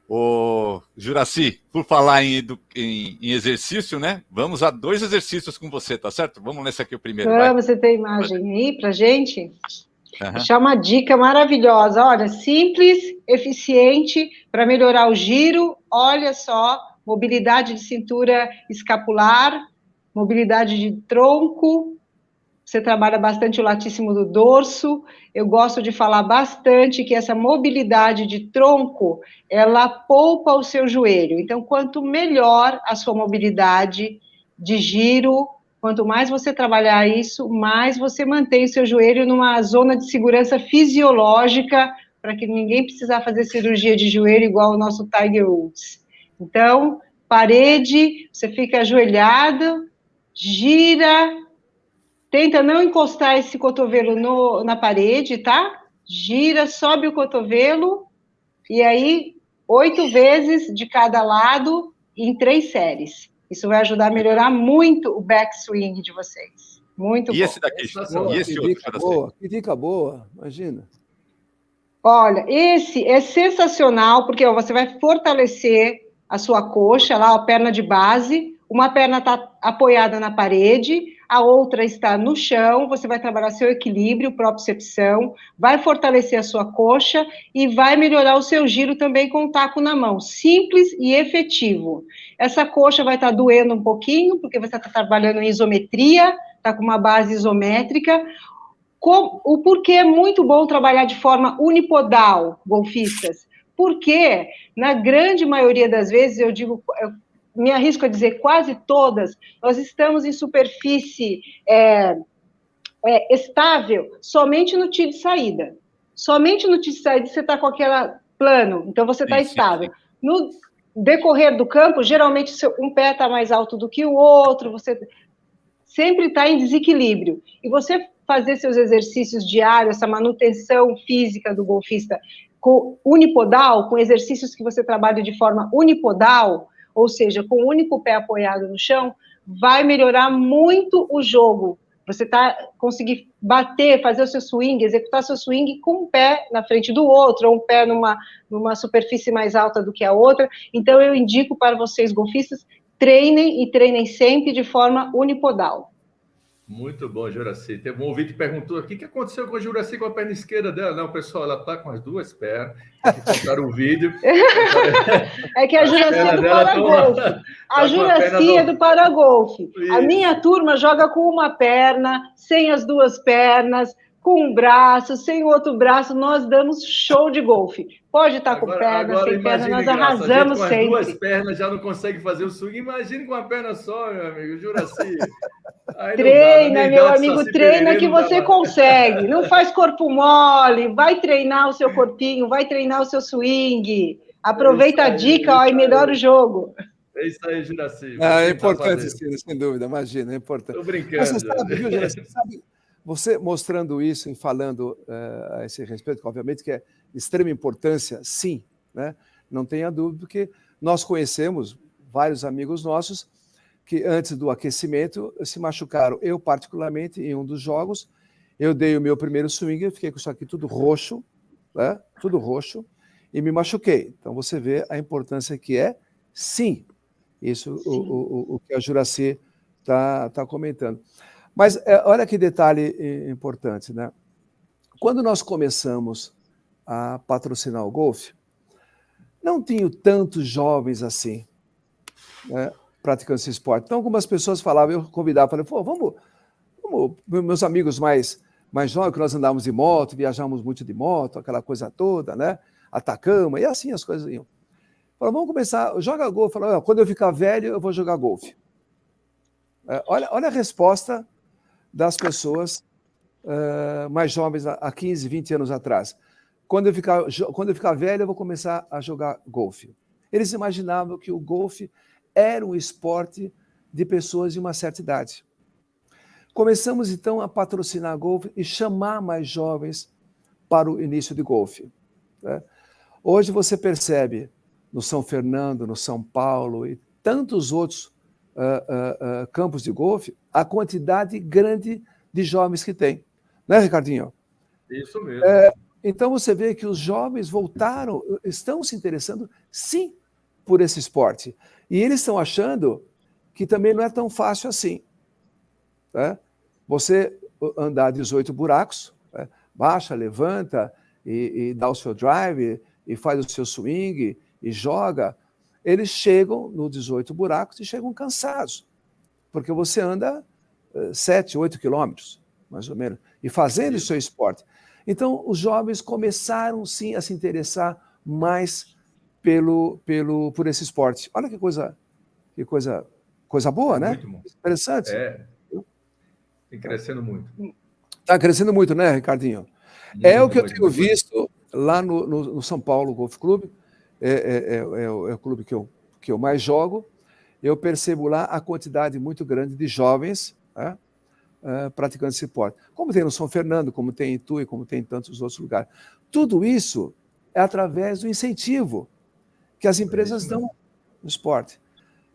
Speaker 1: Ô, Juraci, por falar em exercício, né? Vamos a 2 exercícios com você, tá certo? Vamos nesse aqui o primeiro.
Speaker 4: Você tem imagem aí pra gente? Vou deixar uma dica maravilhosa. Olha, simples, eficiente, para melhorar o giro. Olha só, mobilidade de cintura escapular, mobilidade de tronco. Você trabalha bastante o latíssimo do dorso. Eu gosto de falar bastante que essa mobilidade de tronco, ela poupa o seu joelho. Então, quanto melhor a sua mobilidade de giro, quanto mais você trabalhar isso, mais você mantém o seu joelho numa zona de segurança fisiológica, para que ninguém precisar fazer cirurgia de joelho igual o nosso Tiger Woods. Então, parede, você fica ajoelhado, gira, tenta não encostar esse cotovelo na parede, tá? Gira, sobe o cotovelo, e aí 8 vezes de cada lado em 3 séries. Isso vai ajudar a melhorar muito o backswing de vocês. Muito bom.
Speaker 1: E esse daqui? E esse outro?
Speaker 2: Que dica boa, imagina.
Speaker 4: Olha, esse é sensacional, porque você vai fortalecer a sua coxa, lá a perna de base, uma perna está apoiada na parede, a outra está no chão, você vai trabalhar seu equilíbrio, propriocepção, vai fortalecer a sua coxa e vai melhorar o seu giro também com o taco na mão, simples e efetivo. Essa coxa vai estar doendo um pouquinho, porque você está trabalhando em isometria, está com uma base isométrica. O porquê é muito bom trabalhar de forma unipodal, golfistas? Porque, na grande maioria das vezes, eu me arrisco a dizer quase todas, nós estamos em superfície estável somente no tee de saída. Somente no tee de saída você está com aquele plano, então você está estável. No decorrer do campo, geralmente um pé está mais alto do que o outro, você sempre está em desequilíbrio. E você fazer seus exercícios diários, essa manutenção física do golfista unipodal, com exercícios que você trabalha de forma unipodal, ou seja, com o único pé apoiado no chão, vai melhorar muito o jogo. Você conseguir bater, fazer o seu swing, executar seu swing com um pé na frente do outro, ou um pé numa superfície mais alta do que a outra. Então, eu indico para vocês, golfistas, treinem e treinem sempre de forma unipodal.
Speaker 5: Muito bom, Juraci. Teve um ouvinte que perguntou aqui o que aconteceu com a Juraci com a perna esquerda dela. Não, pessoal, ela está com as 2 pernas. Colocaram o vídeo.
Speaker 4: É que a Juraci é do Paragolfe. A Juraci é do Paragolfe. A minha turma joga com uma perna, sem as 2 pernas, com um braço, sem o outro braço. Nós damos show de golfe. Pode estar com perna, sem perna, nós arrasamos sempre.
Speaker 5: Com as 2 pernas já não consegue fazer o swing. Imagine com uma perna só, meu amigo. Juraci.
Speaker 4: Treina, meu amigo, treina que você consegue. Não faz corpo mole, vai treinar o seu corpinho, vai treinar o seu swing. Aproveita a dica, e melhora o jogo.
Speaker 5: É isso aí, Juraci.
Speaker 2: É importante, sim, sem dúvida, imagina, é importante.
Speaker 5: Estou brincando.
Speaker 2: Mas você sabe, viu, Juraci, você mostrando isso e falando a esse respeito, que obviamente que é de extrema importância, sim, né? Não tenha dúvida, porque nós conhecemos vários amigos nossos que antes do aquecimento se machucaram. Eu, particularmente, em um dos jogos, eu dei o meu primeiro swing, eu fiquei com isso aqui tudo roxo, né? Tudo roxo, e me machuquei. Então, você vê a importância que é, sim, isso sim. O que a Juraci está comentando. Mas olha que detalhe importante, né? Quando nós começamos a patrocinar o golfe, não tinham tantos jovens assim, né, praticando esse esporte. Então, algumas pessoas falavam, eu convidava, falei, pô, vamos meus amigos mais jovens, que nós andávamos de moto, viajávamos muito de moto, aquela coisa toda, né? Atacama, e assim as coisas iam. Falou, vamos começar, joga golfe. Falou, quando eu ficar velho, eu vou jogar golfe. Olha a resposta das pessoas mais jovens, há 15, 20 anos atrás. Quando eu ficar velho, eu vou começar a jogar golfe. Eles imaginavam que o golfe era um esporte de pessoas de uma certa idade. Começamos, então, a patrocinar golfe e chamar mais jovens para o início de golfe. Né? Hoje você percebe no São Fernando, no São Paulo e tantos outros campos de golfe, a quantidade grande de jovens que tem. Né, Ricardinho?
Speaker 5: Isso mesmo.
Speaker 2: Então você vê que os jovens estão se interessando, sim, por esse esporte. E eles estão achando que também não é tão fácil assim. Né? Você andar 18 buracos, né? Baixa, levanta e dá o seu drive e faz o seu swing e joga. Eles chegam no 18 buracos e chegam cansados, porque você anda 7, 8 quilômetros, mais ou menos, e fazendo o seu esporte. Então, os jovens começaram, sim, a se interessar mais por esse esporte. Olha que coisa boa, né?
Speaker 5: Muito bom.
Speaker 2: Interessante.
Speaker 5: Tem crescendo muito.
Speaker 2: Está crescendo muito, né, Ricardinho?
Speaker 5: Muito,
Speaker 2: o que eu tenho visto lá no São Paulo Golf Clube, é o clube que eu mais jogo. Eu percebo lá a quantidade muito grande de jovens, né, praticando esse esporte. Como tem no São Fernando, como tem em Itu e como tem em tantos outros lugares. Tudo isso é através do incentivo que as empresas dão no esporte.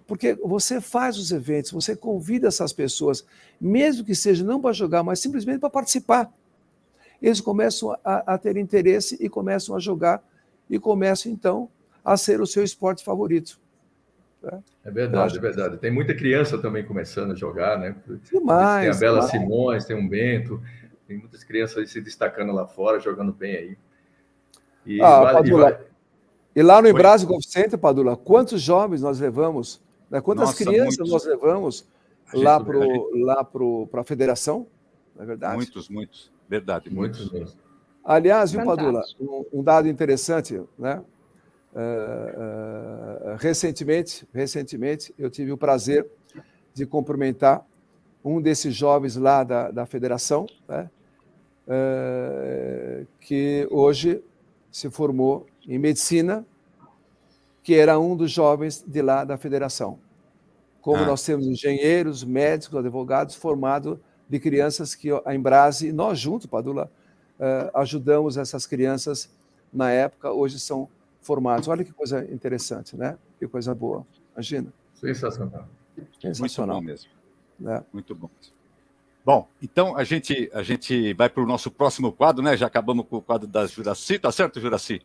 Speaker 2: Porque você faz os eventos, você convida essas pessoas, mesmo que seja não para jogar, mas simplesmente para participar. Eles começam a ter interesse e começam a jogar e começam, então, a ser o seu esporte favorito.
Speaker 5: É verdade, é verdade. Tem muita criança também começando a jogar, né?
Speaker 2: Demais.
Speaker 5: Tem a Bela Simões, tem um Bento, tem muitas crianças aí se destacando lá fora, jogando bem aí.
Speaker 2: E lá no Embrase Golf Center, Padula, quantos jovens nós levamos, né? Quantas crianças nós levamos lá para a federação, não é verdade?
Speaker 1: Muitos. Verdade, muitos mesmo.
Speaker 2: Aliás, viu, Padula, um dado interessante, né? Recentemente, eu tive o prazer de cumprimentar um desses jovens lá da federação, né? Que hoje se formou em medicina, que era um dos jovens de lá da federação. Como nós temos engenheiros, médicos, advogados formados de crianças que a Embrase, nós juntos, Padula, ajudamos essas crianças na época, hoje são formados. Olha que coisa interessante, né? Que coisa boa. Imagina.
Speaker 5: Sensacional.
Speaker 1: Muito bom mesmo. Muito bom. Bom, então a gente vai para o nosso próximo quadro, né? Já acabamos com o quadro da Juracy, tá certo, Juracy?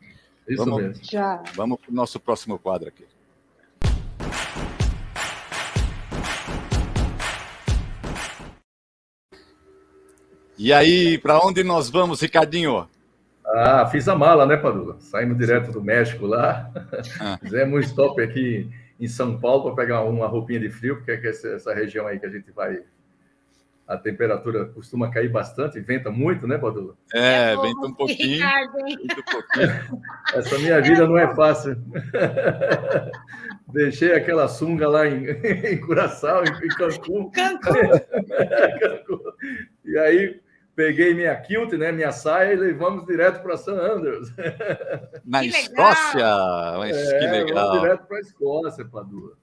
Speaker 5: Isso mesmo.
Speaker 4: Já.
Speaker 1: Vamos para o nosso próximo quadro aqui. E aí, para onde nós vamos, Ricardinho?
Speaker 5: Fiz a mala, né, Padula? Saímos direto do México lá. Fizemos um stop aqui em São Paulo para pegar uma roupinha de frio, porque é essa região aí que a gente vai, a temperatura costuma cair bastante, venta muito, né, Padula?
Speaker 1: Venta um pouquinho.
Speaker 5: Essa minha vida não é fácil. Deixei aquela sunga lá em Curaçao, em Cancún. E aí peguei minha kilt, né, minha saia, e levamos direto para St. Andrews.
Speaker 1: Na Escócia? Mas que legal.
Speaker 5: Vamos direto para a Escócia, Padula.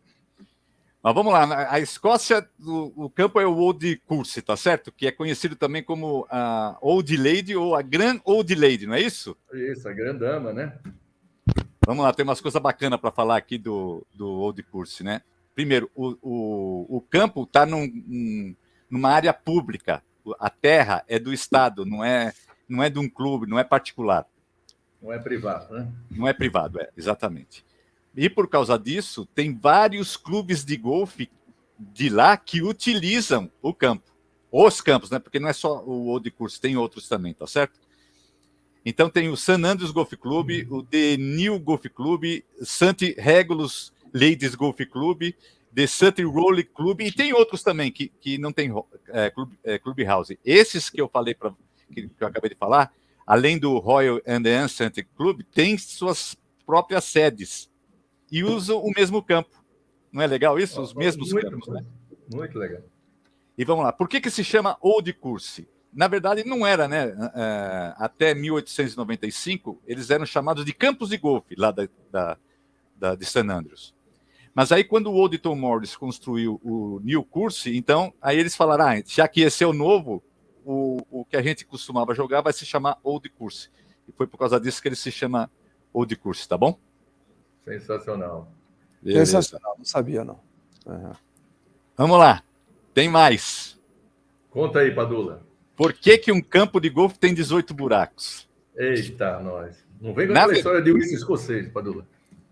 Speaker 1: Mas vamos lá, a Escócia, o campo é o Old Course, tá certo? Que é conhecido também como a Old Lady ou a Grand Old Lady, não é isso?
Speaker 5: Isso, a grandama, né?
Speaker 1: Vamos lá, tem umas coisas bacanas para falar aqui do Old Course, né? Primeiro, o campo está numa área pública. A terra é do Estado, não é de um clube, não é particular.
Speaker 5: Não é privado, né?
Speaker 1: Não é privado, exatamente. E por causa disso, tem vários clubes de golfe de lá que utilizam o campo. Os campos, né? Porque não é só o Old Course, tem outros também, tá certo? Então tem o St. Andrews Golf Club, o The New Golf Club, St. Regulus Ladies Golf Club, The St. Rolling Club, e tem outros também que não tem clubhouse. Esses que eu falei, que eu acabei de falar, além do Royal and Ancient Club, tem suas próprias sedes e usam o mesmo campo. Não é legal isso? Os mesmos campos, né?
Speaker 5: Muito legal.
Speaker 1: E vamos lá. Por que se chama Old Course? Na verdade, não era, né? Até 1895, eles eram chamados de campos de golfe, lá de St. Andrews. Mas aí, quando o Old Tom Morris construiu o New Course, então, aí eles falaram, já que esse é o novo, o que a gente costumava jogar vai se chamar Old Course. E foi por causa disso que ele se chama Old Course, tá bom?
Speaker 5: Sensacional.
Speaker 1: Beleza.
Speaker 2: Sensacional, não sabia, não. Uhum.
Speaker 1: Vamos lá. Tem mais.
Speaker 5: Conta aí, Padula.
Speaker 1: Por que um campo de golfe tem 18 buracos?
Speaker 5: Eita, nós. Não vem com aquela história de uísque escocês, Padula.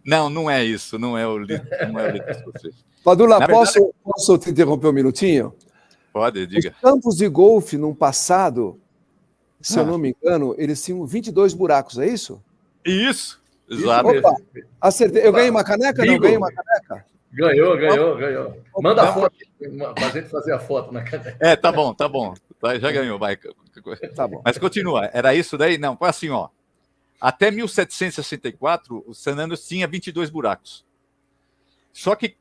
Speaker 1: Não é isso. Não é o litro escocês.
Speaker 2: Padula, posso te interromper um minutinho?
Speaker 1: Pode, diga.
Speaker 2: Os campos de golfe, no passado, se eu não me engano, eles tinham 22 buracos, é isso?
Speaker 1: Isso, exato.
Speaker 2: Opa, acertei. Eu ganhei uma caneca? Não ganhei uma caneca?
Speaker 5: Ganhou. Manda a foto pra gente fazer a foto na caneca.
Speaker 1: Tá bom. Já ganhou, vai.
Speaker 2: Tá bom.
Speaker 1: Mas continua. Era isso daí? Não, foi assim, ó. Até 1764, o St. Andrews tinha 22 buracos. Só que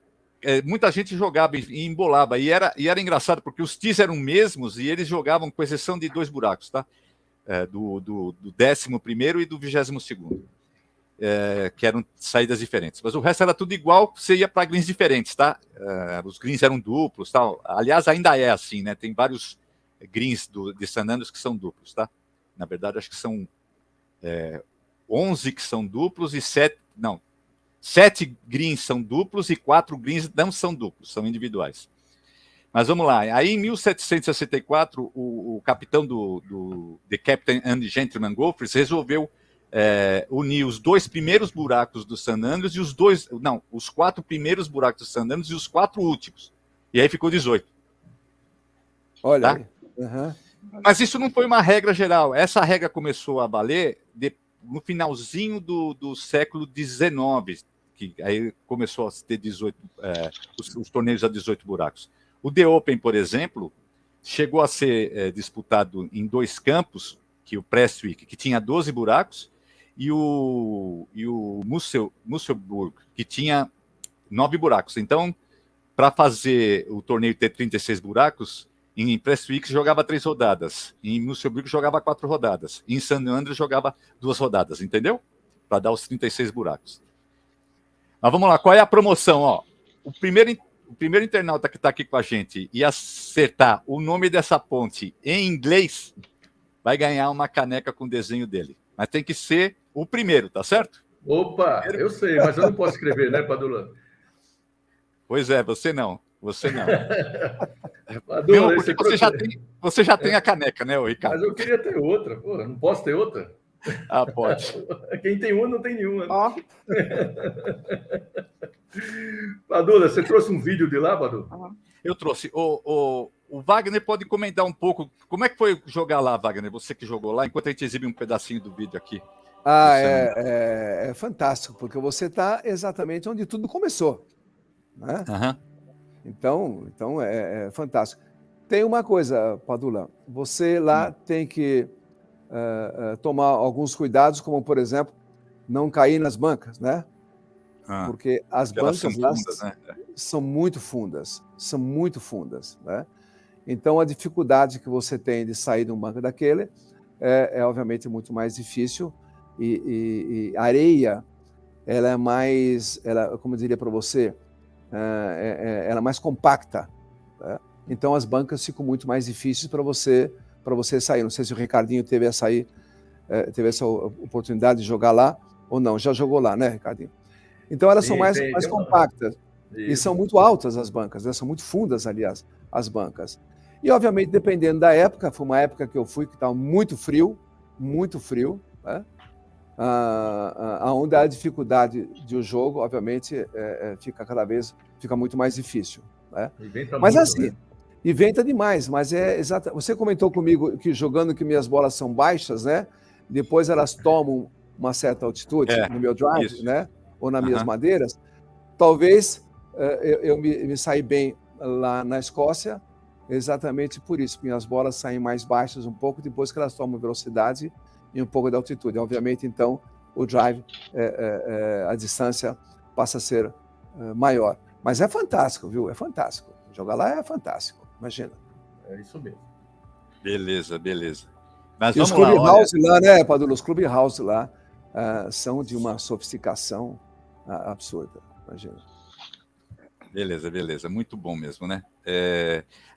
Speaker 1: muita gente jogava e embolava. E era engraçado, porque os tees eram mesmos e eles jogavam, com exceção de 2 buracos, tá? Do 11º e do 22º. Que eram saídas diferentes. Mas o resto era tudo igual, você ia para greens diferentes, tá? Os greens eram duplos, tal. Aliás, ainda é assim, né? Tem vários greens de St. Andrews que são duplos, tá? Na verdade, acho que são 11 que são duplos e 7 greens são duplos e 4 greens não são duplos, são individuais. Mas vamos lá. Aí, em 1764, o capitão do The Captain and Gentleman Golfers resolveu unir os 2 primeiros buracos do St. Andrews e os 4 primeiros buracos do St. Andrews e os 4 últimos. E aí ficou 18.
Speaker 2: Olha
Speaker 1: tá?
Speaker 2: aí. Uhum.
Speaker 1: Mas isso não foi uma regra geral. Essa regra começou a valer no finalzinho do século XIX, que aí começou a ter 18, os torneios a 18 buracos. O The Open, por exemplo, chegou a ser disputado em 2 campos, que o Prestwick, que tinha 12 buracos, e o Musselburgh, que tinha 9 buracos. Então, para fazer o torneio ter 36 buracos, em Prestwick jogava 3 rodadas, em Musselburgh jogava 4 rodadas, em St. Andrews jogava 2 rodadas, entendeu? Para dar os 36 buracos. Mas vamos lá, qual é a promoção? Ó, o primeiro internauta que está aqui com a gente e acertar o nome dessa ponte em inglês vai ganhar uma caneca com o desenho dele. Mas tem que ser o primeiro, tá certo?
Speaker 5: Opa, eu sei, mas eu não posso escrever, né, Padula?
Speaker 1: Pois é, você não.
Speaker 5: Padula,
Speaker 1: não, porque você já tem a caneca, né, Ricardo?
Speaker 5: Mas eu queria ter outra. Pô, não posso ter outra?
Speaker 1: Ah, pode.
Speaker 5: Quem tem uma, não tem nenhuma. Padula, você trouxe um vídeo de lá, Padula?
Speaker 1: Eu trouxe. O Wagner pode comentar um pouco. Como é que foi jogar lá, Wagner? Você que jogou lá, enquanto a gente exibe um pedacinho do vídeo aqui.
Speaker 2: É fantástico, porque você está exatamente onde tudo começou. Né? Então é fantástico. Tem uma coisa, Padula, você lá tem que tomar alguns cuidados, como, por exemplo, não cair nas bancas, né? Porque as bancas
Speaker 1: são fundas, né?
Speaker 2: São muito fundas, né? Então, a dificuldade que você tem de sair de um banco daquele é obviamente muito mais difícil e a areia, ela é mais, como eu diria para você, ela é mais compacta, né? Então, as bancas ficam muito mais difíceis para você sair. Não sei se o Ricardinho teve essa oportunidade de jogar lá ou não. Já jogou lá, né, Ricardinho? Então, elas são mais compactas. E são muito altas as bancas, né? São muito fundas, aliás, as bancas. E, obviamente, dependendo da época, foi uma época que eu fui que estava muito frio, né? Onde a dificuldade do jogo, obviamente, fica muito mais difícil. Né? Mas
Speaker 5: muito,
Speaker 2: assim, e venta demais, mas é exato. Você comentou comigo que jogando que minhas bolas são baixas, né? Depois elas tomam uma certa altitude no meu drive, isso, né? Ou nas minhas madeiras. Talvez eu me saí bem lá na Escócia, exatamente por isso. Minhas bolas saem mais baixas um pouco, depois que elas tomam velocidade, e um pouco de altitude. Obviamente, então, o drive, a distância passa a ser maior. Mas é fantástico, viu? É fantástico. Jogar lá é fantástico, imagina.
Speaker 5: É isso mesmo.
Speaker 1: Beleza. Mas
Speaker 2: e os
Speaker 1: vamos
Speaker 2: clubhouse lá, né, Padula? Os clubhouse lá são de uma sofisticação absurda, imagina.
Speaker 1: Beleza. Muito bom mesmo, né?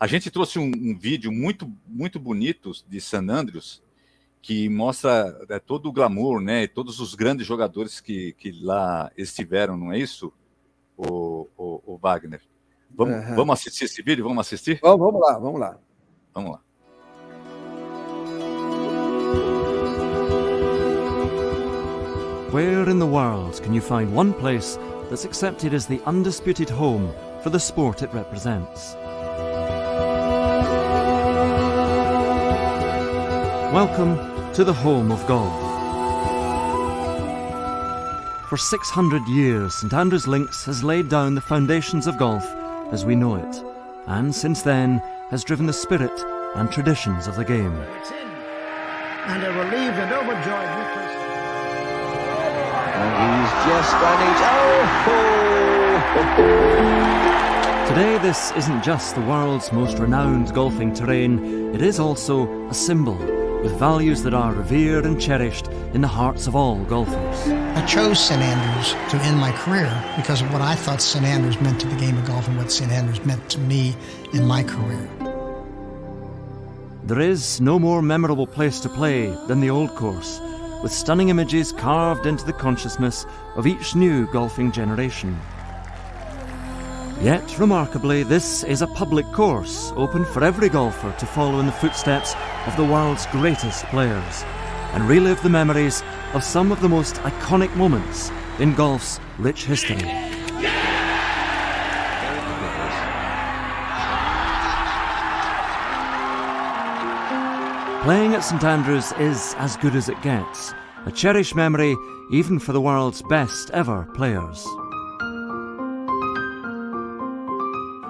Speaker 1: A gente trouxe um vídeo muito, muito bonito de St. Andrews, que mostra todo o glamour, né? Todos os grandes jogadores que lá estiveram, não é isso, o Wagner? Vamos assistir esse vídeo? Vamos assistir?
Speaker 2: Vamos lá.
Speaker 10: Where in the world can you find one place that's accepted as the undisputed home for the sport it represents? Welcome to the home of golf. For 600 years, St Andrews Links has laid down the foundations of golf as we know it, and since then has driven the spirit and traditions of the game.
Speaker 11: And a relieved and overjoyed Nicklaus.
Speaker 12: And he's just done it.
Speaker 10: Today, this isn't just the world's most renowned golfing terrain, it is also a symbol with values that are revered and cherished in the hearts of all golfers.
Speaker 11: I chose St Andrews to end my career because of what I thought St Andrews meant to the game of golf and what St Andrews meant to me in my career.
Speaker 10: There is no more memorable place to play than the Old Course, with stunning images carved into the consciousness of each new golfing generation. Yet, remarkably, this is a public course, open for every golfer to follow in the footsteps of the world's greatest players, and relive the memories of some of the most iconic moments in golf's rich history. Playing at St Andrews is as good as it gets, a cherished memory even for the world's best ever players.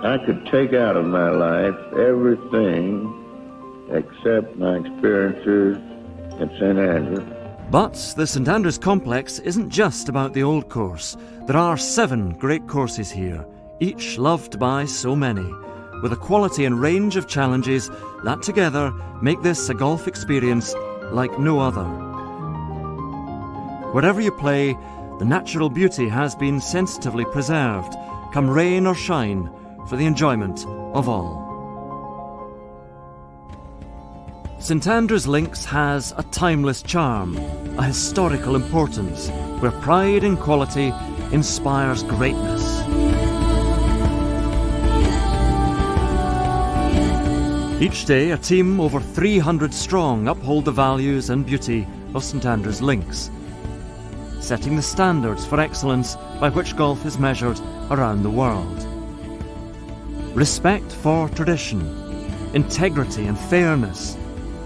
Speaker 13: I could take out of my life everything except my experiences at St Andrews.
Speaker 10: But the St Andrews complex isn't just about the Old Course. There are 7 great courses here, each loved by so many, with a quality and range of challenges that together make this a golf experience like no other. Wherever you play, the natural beauty has been sensitively preserved, come rain or shine, for the enjoyment of all. St Andrews Links has a timeless charm, a historical importance, where pride in quality inspires greatness. Each day, a team over 300 strong uphold the values and beauty of St Andrews Links, setting the standards for excellence by which golf is measured around the world. Respect for tradition, integrity and fairness,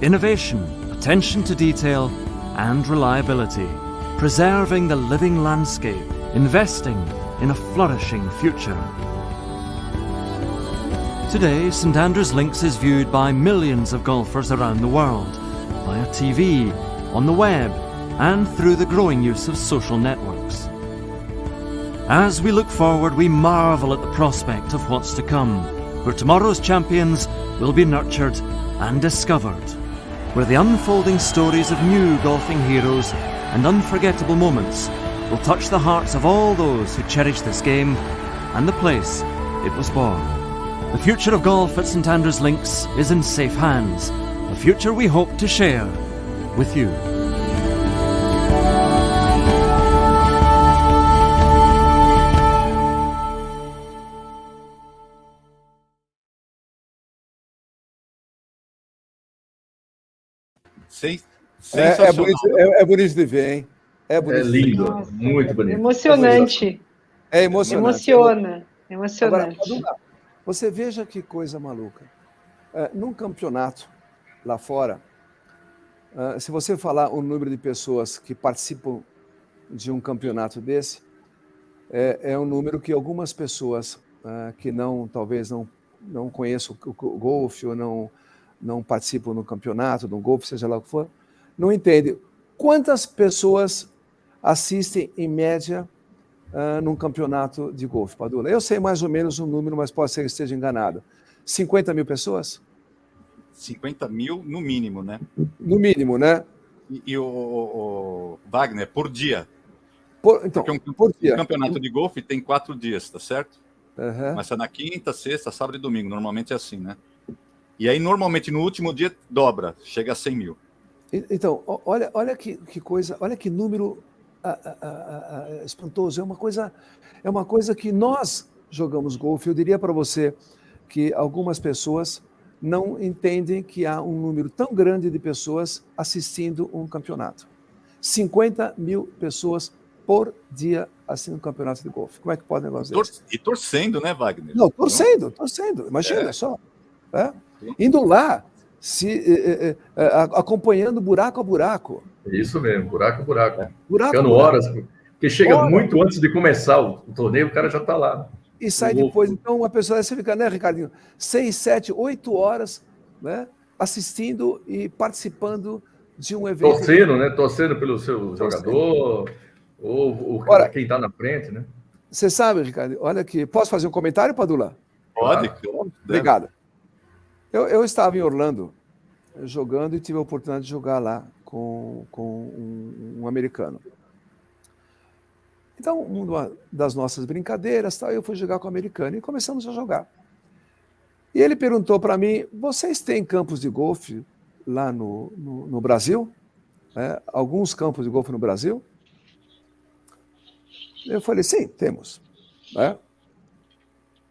Speaker 10: innovation, attention to detail and reliability, preserving the living landscape, investing in a flourishing future. Today, St Andrews Links is viewed by millions of golfers around the world, via TV, on the web, and through the growing use of social networks. As we look forward, we marvel at the prospect of what's to come, where tomorrow's champions will be nurtured and discovered, where the unfolding stories of new golfing heroes and unforgettable moments will touch the hearts of all those who cherish this game and the place it was born. The future of golf at St Andrews Links is in safe hands, a future we hope to share with you.
Speaker 2: É bonito de ver, hein? É
Speaker 5: lindo, nossa, muito bonito.
Speaker 4: Emocionante.
Speaker 2: É emocionante.
Speaker 4: Emocionante.
Speaker 2: Agora, você veja que coisa maluca. Num campeonato lá fora, se você falar o número de pessoas que participam de um campeonato desse, é um número que algumas pessoas que talvez não conheçam o golfe ou não participam no campeonato, no golfe, seja lá o que for, não entendem Quantas pessoas assistem, em média, num campeonato de golfe, Padula? Eu sei mais ou menos o número, mas pode ser que esteja enganado. 50 mil pessoas?
Speaker 1: 50 mil no mínimo, né?
Speaker 2: No mínimo, né?
Speaker 1: E o Wagner, por dia?
Speaker 2: Então,
Speaker 1: por dia. O campeonato de golfe tem 4 dias, tá certo?
Speaker 2: Uhum.
Speaker 1: Começa na quinta, sexta, sábado e domingo. Normalmente é assim, né? E aí, normalmente, no último dia, dobra. Chega a 100 mil.
Speaker 2: Então, olha que coisa, olha que número espantoso. É uma coisa que nós jogamos golfe. Eu diria para você que algumas pessoas não entendem que há um número tão grande de pessoas assistindo um campeonato. 50 mil pessoas por dia assistindo um campeonato de golfe. Como é que pode um negócio desse?
Speaker 1: E torcendo, né, Wagner?
Speaker 2: Não, torcendo. Imagina só. Indo lá, acompanhando buraco a buraco.
Speaker 5: Isso mesmo, buraco a buraco.
Speaker 2: Ficando
Speaker 5: horas, porque chega muito antes de começar o torneio, o cara já está lá.
Speaker 2: E sai depois. Então, uma pessoa dessa fica, né, Ricardinho? 6, 7, 8 horas, né, assistindo e participando de um evento.
Speaker 5: Torcendo, né? Torcendo pelo seu jogador, ou quem está na frente, né?
Speaker 2: Você sabe, Ricardo, olha aqui. Posso fazer um comentário, Padula?
Speaker 1: Pode.
Speaker 2: Obrigado. Eu estava em Orlando jogando e tive a oportunidade de jogar lá com um americano. Então, uma das nossas brincadeiras, tal, eu fui jogar com o americano e começamos a jogar. E ele perguntou para mim, vocês têm campos de golfe lá no Brasil? Alguns campos de golfe no Brasil? Eu falei, sim, temos.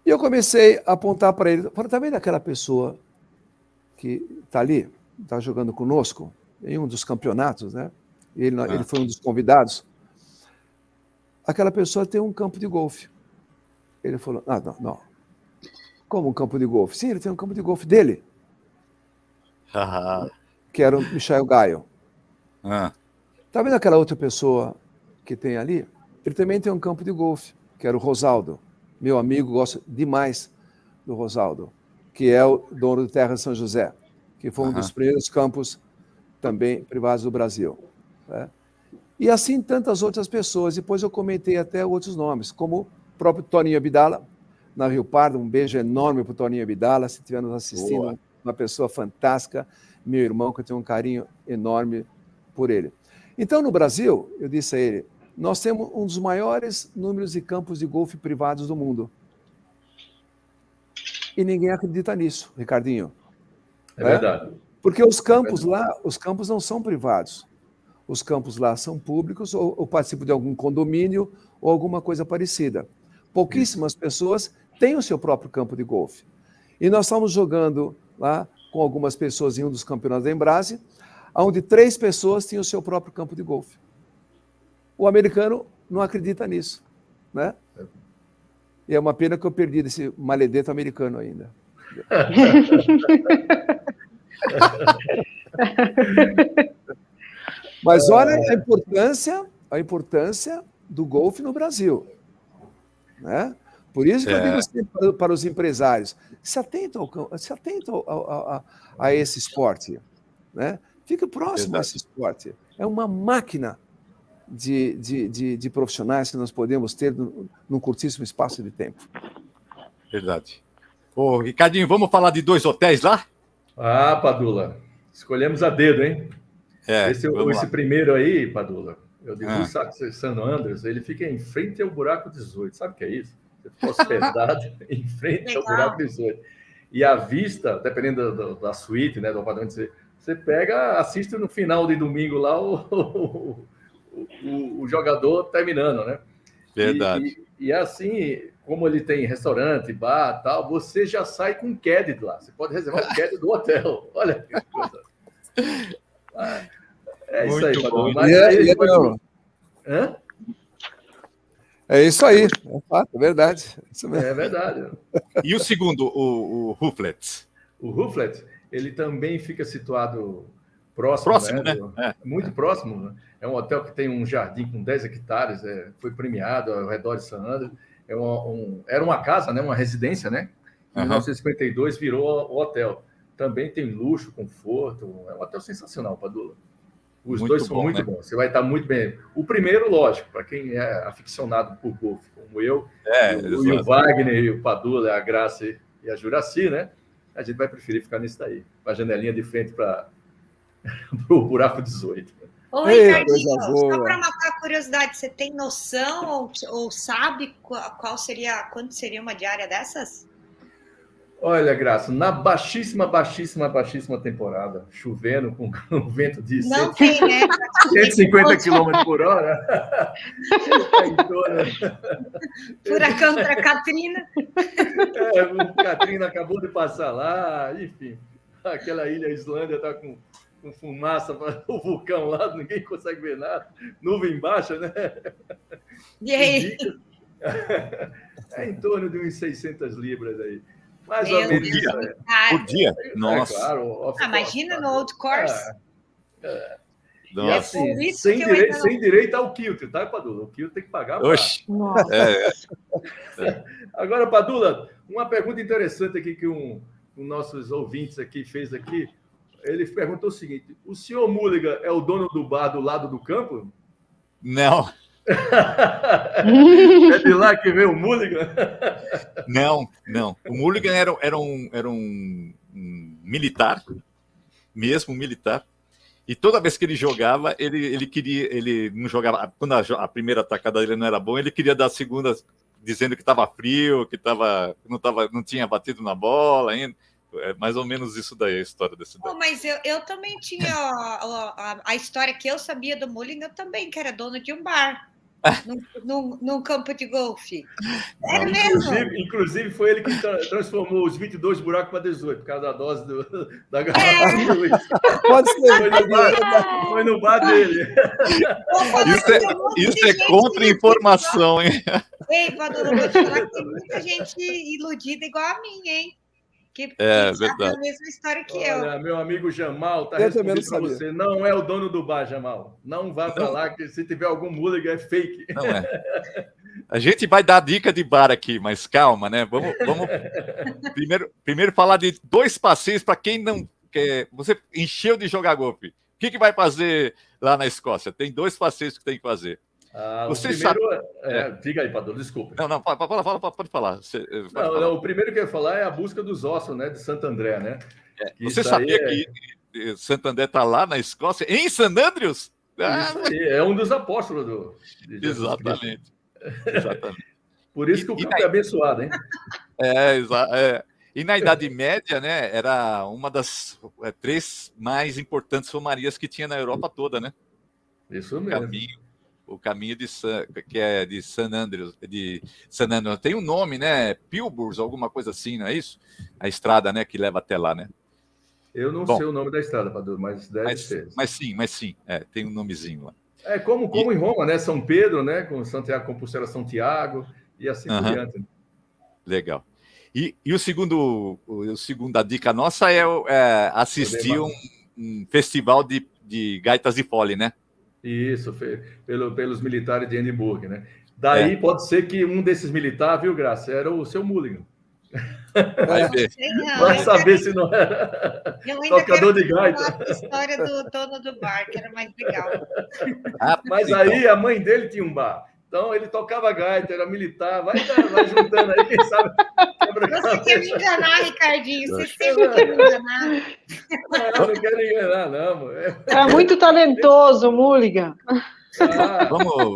Speaker 2: E eu comecei a apontar para ele, falei, tá vendo aquela pessoa que está ali, está jogando conosco, em um dos campeonatos, né? Ele foi um dos convidados. Aquela pessoa tem um campo de golfe. Ele falou, não. Como um campo de golfe? Sim, ele tem um campo de golfe dele. Que era o Michel Gaio. Tá vendo aquela outra pessoa que tem ali? Ele também tem um campo de golfe, que era o Rosaldo. Meu amigo gosta demais do Rosaldo, que é o dono do Terra São José, que foi um dos primeiros campos também privados do Brasil. E assim tantas outras pessoas. Depois eu comentei até outros nomes, como o próprio Toninho Abdala, na Rio Pardo. Um beijo enorme para o Toninho Abdala, se estiver nos assistindo. Boa. Uma pessoa fantástica, meu irmão, que eu tenho um carinho enorme por ele. Então, no Brasil, eu disse a ele, nós temos um dos maiores números de campos de golfe privados do mundo. E ninguém acredita nisso, Ricardinho.
Speaker 5: É verdade.
Speaker 2: Porque os campos lá, os campos não são privados. Os campos lá são públicos ou participam de algum condomínio ou alguma coisa parecida. Pouquíssimas pessoas têm o seu próprio campo de golfe. E nós estamos jogando lá com algumas pessoas em um dos campeonatos da Embrase, onde 3 pessoas tinham o seu próprio campo de golfe. O americano não acredita nisso, né? E é uma pena que eu perdi desse maledeto americano ainda. Mas olha a importância do golfe no Brasil, né? Por isso que eu digo sempre para os empresários, se atentam a esse esporte, né? Fique próximo a esse esporte. É uma máquina de profissionais que nós podemos ter num curtíssimo espaço de tempo.
Speaker 1: Verdade. Ô, Ricardinho, vamos falar de 2 hotéis lá?
Speaker 5: Padula, escolhemos a dedo, hein? Esse
Speaker 1: lá.
Speaker 5: primeiro aí, Padula, eu digo, o San Andreas, ele fica em frente ao buraco 18. Sabe o que é isso? Você fica hospedado em frente ao buraco 18. E a vista, dependendo da suíte, né, do apartamento, você pega, assiste no final de domingo lá o jogador terminando, né?
Speaker 1: Verdade.
Speaker 5: E assim, como ele tem restaurante, bar, tal, você já sai com o caddy lá. Você pode reservar o caddy do hotel. Olha que coisa. É isso aí, Padula.
Speaker 2: É isso aí, é fato, é verdade. Isso mesmo.
Speaker 5: É verdade.
Speaker 1: E o segundo, o Rufflet?
Speaker 5: O Rufflet, ele também fica situado próximo, né? Muito próximo. Né? É um hotel que tem um jardim com 10 hectares, foi premiado ao redor de San Andreas. Era uma casa, né? Uma residência, né? Em 1952 virou o hotel. Também tem luxo, conforto. É um hotel sensacional, Padula. Os
Speaker 1: Muito
Speaker 5: dois são
Speaker 1: bom,
Speaker 5: muito
Speaker 1: né?
Speaker 5: bons. Você vai estar muito bem. O primeiro, lógico, para quem é aficionado por golfe, como eu, e o Wagner, e o Padula, a Graça e a Juraci, né? A gente vai preferir ficar nisso daí. Com a janelinha de frente para o buraco 18.
Speaker 3: Ô, Ricardinho, só para matar a curiosidade, você tem noção ou sabe quanto seria uma diária dessas?
Speaker 5: Olha, Graça, na baixíssima temporada, chovendo, com um vento de
Speaker 3: Não tem, né?
Speaker 5: 150 km por hora.
Speaker 3: Furacão para Katrina.
Speaker 5: O Katrina acabou de passar lá, enfim. Aquela ilha Islândia está com fumaça, o vulcão lá, ninguém consegue ver nada. Nuvem baixa, né?
Speaker 3: E aí?
Speaker 5: É em torno de uns 600 libras aí. Mais
Speaker 3: Meu
Speaker 5: ou menos.
Speaker 3: Deus,
Speaker 1: Por dia? Nossa.
Speaker 5: Claro,
Speaker 3: imagina no Old Course.
Speaker 5: E assim, sem direito ao kilt, tá, Padula? O kilt tem que pagar.
Speaker 1: Oxi.
Speaker 5: Agora, Padula, uma pergunta interessante aqui que um dos nossos ouvintes aqui fez aqui. Ele perguntou o seguinte: o senhor Mulligan é o dono do bar do lado do campo?
Speaker 1: Não.
Speaker 5: É de lá que veio o Mulligan?
Speaker 1: Não. O Mulligan era um militar, mesmo militar. E toda vez que ele jogava, ele não jogava. Quando a primeira tacada dele não era boa, ele queria dar a segunda, dizendo que estava frio, que não tinha batido na bola ainda. É mais ou menos isso daí, a história desse daí.
Speaker 3: Mas eu também tinha a história que eu sabia do Mulligan também, que era dono de um bar num campo de golfe. Era mesmo?
Speaker 5: Inclusive, foi ele que transformou os 22 buracos para 18, por causa da dose da garrafa de luz.
Speaker 2: Pode ser.
Speaker 5: Foi no bar dele.
Speaker 1: Isso é contra-informação, hein?
Speaker 3: Ei, Padula, vou te falar que tem muita gente iludida igual a mim, hein? Que
Speaker 1: verdade.
Speaker 3: a mesma história que eu.
Speaker 5: Meu amigo Jamal está respondendo para você. Não é o dono do bar, Jamal. Não vá para lá, que se tiver algum Mulligan é fake.
Speaker 1: Não é. A gente vai dar dica de bar aqui, mas calma, né? Vamos primeiro falar de 2 passeios para quem não quer. Você encheu de jogar golfe. O que vai fazer lá na Escócia? Tem 2 passeios que tem que fazer.
Speaker 5: Você sabe... Diga aí, Padula, desculpa.
Speaker 1: Não, pode falar.
Speaker 5: O primeiro que eu ia falar é a busca dos ossos, né, de Santo André, né?
Speaker 1: Você sabia que Santo André está lá na Escócia, em St. Andrews?
Speaker 5: Isso aí, é um dos apóstolos de Jesus
Speaker 1: Exatamente.
Speaker 5: Por isso que o campo é abençoado, hein?
Speaker 1: Exato. E na Idade Média, né, era uma das 3 mais importantes romarias que tinha na Europa toda, né?
Speaker 5: Isso mesmo.
Speaker 1: O caminho de St. Andrews, tem um nome, né? Pilburs, alguma coisa assim, não é isso? A estrada, né, que leva até lá, né?
Speaker 5: Eu não sei o nome da estrada, Padula, mas deve ser.
Speaker 1: Mas sim, tem um nomezinho lá.
Speaker 5: É como em Roma, né? São Pedro, né? Com Santiago, Compostela, São Tiago e assim por diante.
Speaker 1: Legal. E o segunda dica nossa é assistir um festival de gaitas de fole, né?
Speaker 5: Isso, pelos militares de Edimburgo, né? Daí pode ser que um desses militares, viu, Graça, era o seu Mulligan.
Speaker 1: Vai ver.
Speaker 5: Vai saber se não era tocador de gaita.
Speaker 3: A história do dono do bar, que era mais legal.
Speaker 5: Mas aí a mãe dele tinha um bar. Então ele tocava gaita, era militar. Vai juntando aí, quem sabe.
Speaker 3: Você quer me enganar, Ricardinho? Você sempre quer me enganar.
Speaker 5: Não quero enganar, não.
Speaker 4: Era muito talentoso, Mulligan.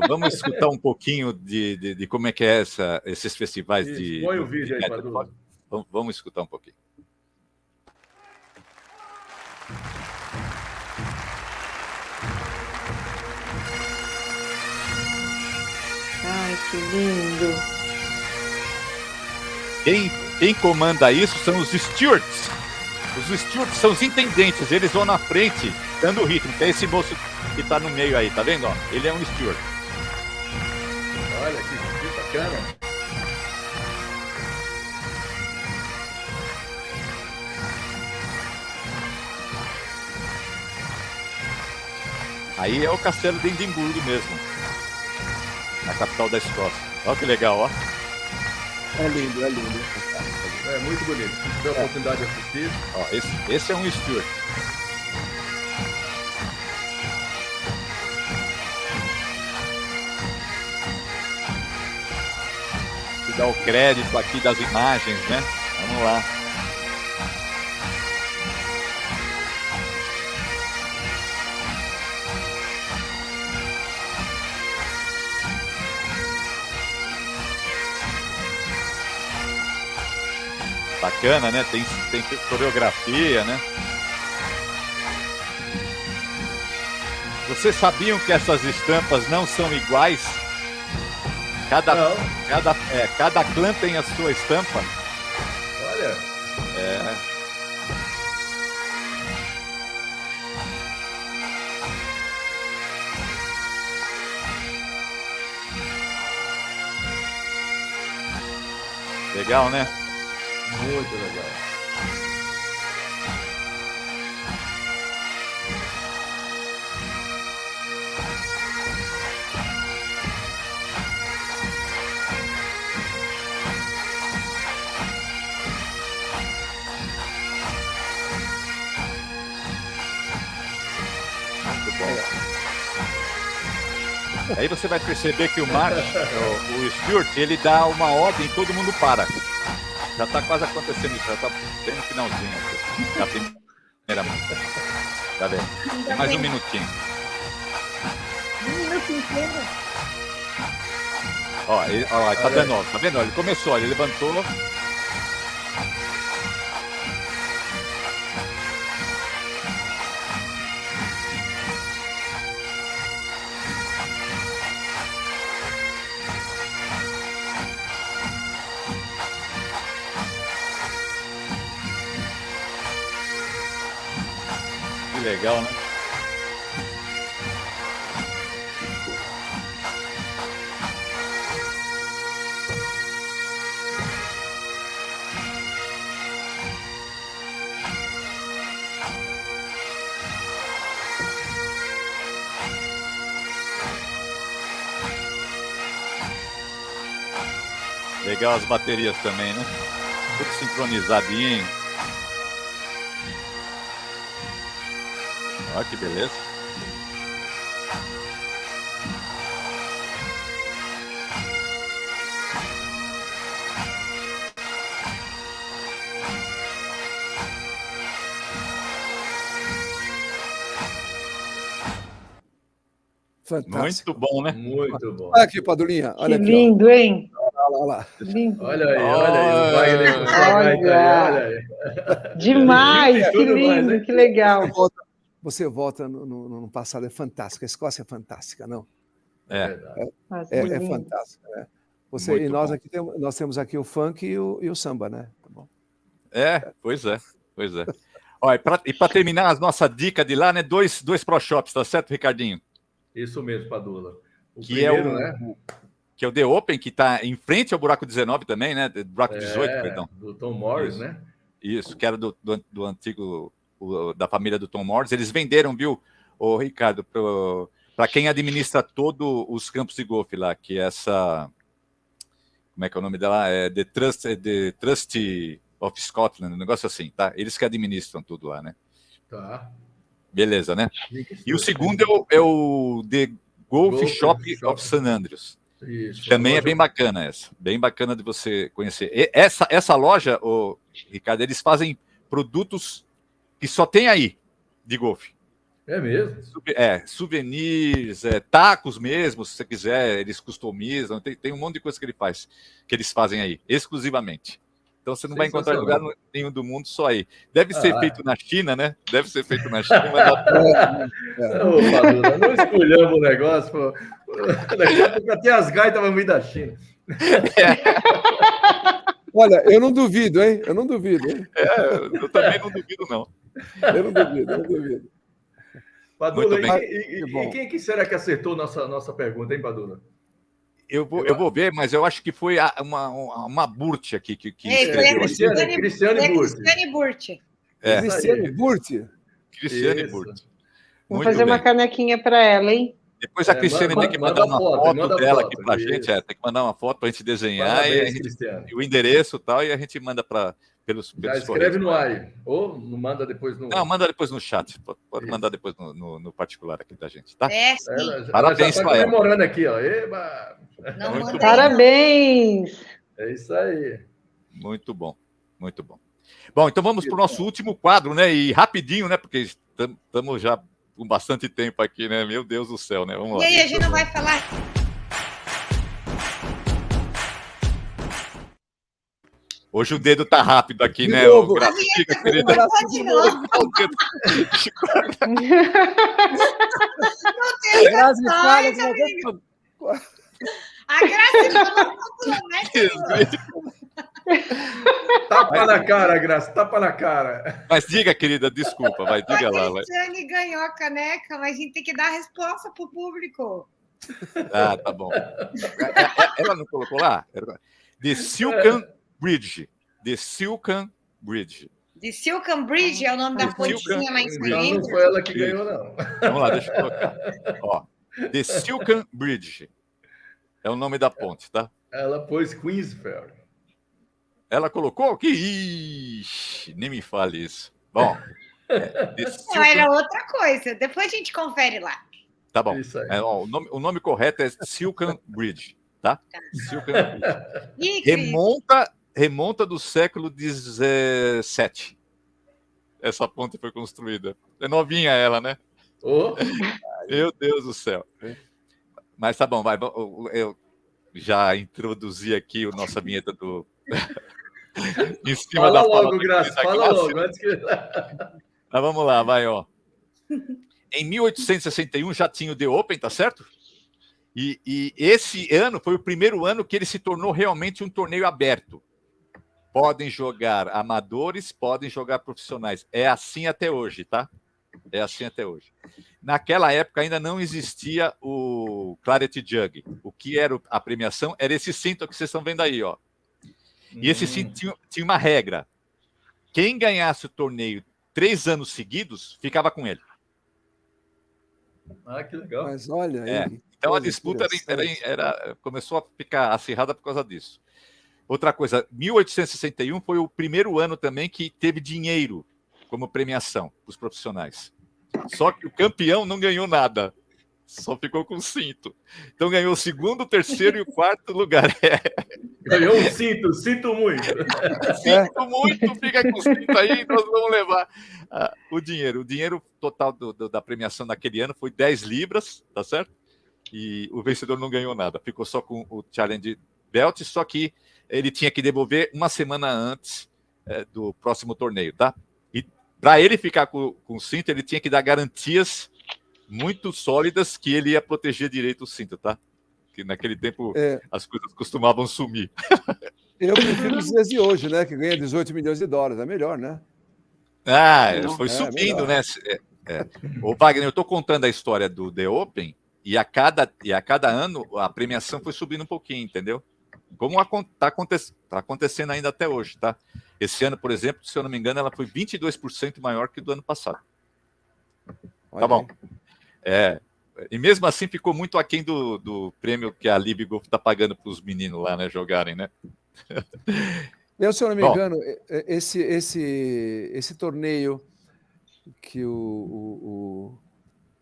Speaker 1: Vamos escutar um pouquinho de como é que é esses festivais de...
Speaker 5: Põe o vídeo aí, Padula.
Speaker 1: Vamos escutar um pouquinho.
Speaker 4: Ai, que lindo.
Speaker 1: Quem comanda isso são os stewards. Os stewards são os intendentes, eles vão na frente, dando o ritmo. Que é esse moço que está no meio aí, tá vendo? Ele é um steward.
Speaker 5: Olha que bacana.
Speaker 1: Aí é o castelo de Edimburgo mesmo, a capital da Escócia. Olha que legal, ó.
Speaker 2: É lindo, é lindo.
Speaker 5: É muito bonito. Se tiver a oportunidade de assistir.
Speaker 1: Ó, esse é um steward. dar o crédito aqui das imagens, né? Vamos lá. Bacana, né? Tem coreografia, né? Vocês sabiam que essas estampas não são iguais? Cada clã tem a sua estampa.
Speaker 5: Olha.
Speaker 1: Legal, né?
Speaker 5: Muito legal.
Speaker 1: Muito bom. Aí você vai perceber que o March, o Stewart, ele dá uma ordem e todo mundo para. Já está quase acontecendo isso, já está bem no finalzinho. Já tem primeira mão. Tá vendo? Tem mais um minutinho. Ó, ele tá dando, tá vendo? Ele começou, ele levantou. Legal, né? Legal as baterias também, né? Tudo sincronizadinho. Olha que beleza.
Speaker 2: Fantástico.
Speaker 1: Muito bom, né?
Speaker 5: Muito bom.
Speaker 2: Olha aqui, Padulinha. Olha
Speaker 4: Que
Speaker 2: aqui,
Speaker 4: lindo, hein?
Speaker 2: Olha lá.
Speaker 4: Lindo.
Speaker 5: Olha aí. O Wagner com sua gaita aí, olha aí.
Speaker 4: Demais, que
Speaker 5: Tudo mais,
Speaker 4: lindo,
Speaker 5: né?
Speaker 4: que legal.
Speaker 2: Você volta no passado, é fantástico. A Escócia é fantástica, não?
Speaker 4: Nossa,
Speaker 2: É
Speaker 4: lindo.
Speaker 2: fantástico. Né?
Speaker 1: Muito
Speaker 2: E nós
Speaker 1: bom.
Speaker 2: aqui nós temos aqui o funk e o samba, né? Tá bom.
Speaker 1: Pois é. Ó, e para terminar a nossa dica de lá, né? Dois Pro Shops, tá certo, Ricardinho?
Speaker 5: Isso mesmo, Padula.
Speaker 1: Que primeiro, que é o The Open, que está em frente ao Buraco 19 também, né? Buraco 18, perdão.
Speaker 5: Do Tom Morris,
Speaker 1: Isso.
Speaker 5: né?
Speaker 1: Isso, que era do antigo, da família do Tom Morris. Eles venderam, viu, o Ricardo, para quem administra todos os campos de golfe lá, que é essa... Como é que é o nome dela? É The Trust of Scotland, um negócio assim, tá? Eles que administram tudo lá, né?
Speaker 5: Tá.
Speaker 1: Beleza, né? E o segundo é o The Golf Shop of St. Andrews.
Speaker 5: Isso,
Speaker 1: também é bem bacana essa. Bem bacana de você conhecer. E essa loja, Ricardo, eles fazem produtos que só tem aí de golfe.
Speaker 5: É mesmo?
Speaker 1: Souvenirs, tacos mesmo, se você quiser, eles customizam. Tem um monte de coisa que eles fazem aí, exclusivamente. Então você não vai encontrar em lugar nenhum do mundo, só aí. Deve ser feito na China, né? Deve ser feito na China.
Speaker 5: Ô, Padula, não escolhamos o negócio. Pô. Daqui a pouco até as gaitas vão vir da China.
Speaker 2: Olha, eu não duvido, hein? Eu não duvido, hein?
Speaker 1: Eu também não duvido, não.
Speaker 2: Eu não duvido.
Speaker 5: Padula, e quem que será que acertou nossa pergunta, hein, Padula?
Speaker 1: Eu vou ver, mas eu acho que foi uma Burt aqui que
Speaker 5: foi a Cristiane Burt.
Speaker 3: Cristiane Burt.
Speaker 2: Cristiane Burt.
Speaker 1: Cristiane Burt.
Speaker 4: Vou fazer uma canequinha para ela, hein?
Speaker 1: Depois a Cristiane tem que mandar uma foto dela aqui para a gente. Tem que mandar uma foto para a gente desenhar.
Speaker 5: Parabéns,
Speaker 1: e o endereço e tal, e a gente manda pelos
Speaker 5: já escreve no ar. Ou manda depois no...
Speaker 1: Não, manda depois no chat. Pode mandar depois no particular aqui da gente, tá?
Speaker 3: Sim.
Speaker 1: Parabéns
Speaker 5: para ela. Comemorando aqui, ó. Eba!
Speaker 4: Parabéns!
Speaker 5: É isso aí.
Speaker 1: Muito bom, muito bom. Bom, então vamos para o nosso último quadro, né? E rapidinho, né? Porque estamos já com bastante tempo aqui, né? Meu Deus do céu, né? Vamos lá.
Speaker 3: E aí, a gente não vai falar...
Speaker 1: Hoje o dedo tá rápido aqui,
Speaker 2: De
Speaker 1: né?
Speaker 2: novo.
Speaker 1: Fica, querida.
Speaker 3: De novo.
Speaker 2: A Grazi fala,
Speaker 3: A Graça falou
Speaker 5: Tapa na cara, Graça, tapa na cara.
Speaker 1: Mas diga, querida, desculpa, vai, diga lá.
Speaker 3: A Cristiane ganhou a caneca, mas a gente tem que dar a resposta pro público.
Speaker 1: Ah, tá bom. Ela não colocou lá? The Silken Bridge. The Silken Bridge.
Speaker 3: The Silken Bridge é o nome da pontinha lá em cima.
Speaker 5: Não foi ela que ganhou, não.
Speaker 1: Vamos lá, deixa eu colocar. Ó, The Silken Bridge. É o nome da ponte, tá?
Speaker 5: Ela pôs Queensferry.
Speaker 1: Ela colocou? Ixi, nem me fale isso. Bom.
Speaker 3: Não, era outra coisa. Depois a gente confere lá.
Speaker 1: Tá bom. Ó, o nome correto é Silken Bridge, tá? Silken Bridge. Remonta do século XVII. Essa ponte foi construída. É novinha ela, né?
Speaker 5: Oh.
Speaker 1: Meu Deus do céu. Mas tá bom, vai. Eu já introduzi aqui a nossa vinheta do... em cima
Speaker 5: fala
Speaker 1: da
Speaker 5: logo, Graça, fala logo. Antes que...
Speaker 1: Mas vamos lá, vai, ó. Em 1861 já tinha o The Open, tá certo? E esse ano foi o primeiro ano que ele se tornou realmente um torneio aberto. Podem jogar amadores, podem jogar profissionais. É assim até hoje, tá? É assim até hoje. Naquela época ainda não existia o Clarity Jug. O que era a premiação era esse cinto que vocês estão vendo aí, ó. E esse cinto tinha uma regra. Quem ganhasse o torneio 3 anos seguidos, ficava com ele.
Speaker 5: Ah, que legal.
Speaker 2: Mas olha aí.
Speaker 1: Então a disputa começou a ficar acirrada por causa disso. Outra coisa, 1861 foi o primeiro ano também que teve dinheiro como premiação para os profissionais. Só que o campeão não ganhou nada. Só ficou com cinto. Então ganhou o segundo, o terceiro e o quarto lugar.
Speaker 5: Ganhou um cinto, sinto muito.
Speaker 1: Sinto muito, fica com o cinto aí, nós vamos levar o dinheiro. O dinheiro total da premiação naquele ano foi 10 libras, tá certo? E o vencedor não ganhou nada. Ficou só com o Challenge Belt, só que ele tinha que devolver uma semana antes do próximo torneio, tá? E para ele ficar com o cinto, ele tinha que dar garantias muito sólidas que ele ia proteger direito o cinto, tá? Que naquele tempo as coisas costumavam sumir.
Speaker 2: Eu prefiro os dias de hoje, né? Que ganha 18 milhões de dólares. É melhor, né?
Speaker 1: Foi subindo, né? Ô, Wagner, eu estou contando a história do The Open e a cada ano a premiação foi subindo um pouquinho, entendeu? Como está acontecendo ainda até hoje, tá? Esse ano, por exemplo, se eu não me engano, ela foi 22% maior que do ano passado. Tá bom. E mesmo assim ficou muito aquém do prêmio que a Live Golf está pagando para os meninos lá, né, jogarem, né?
Speaker 2: Eu, se eu não me engano, esse torneio que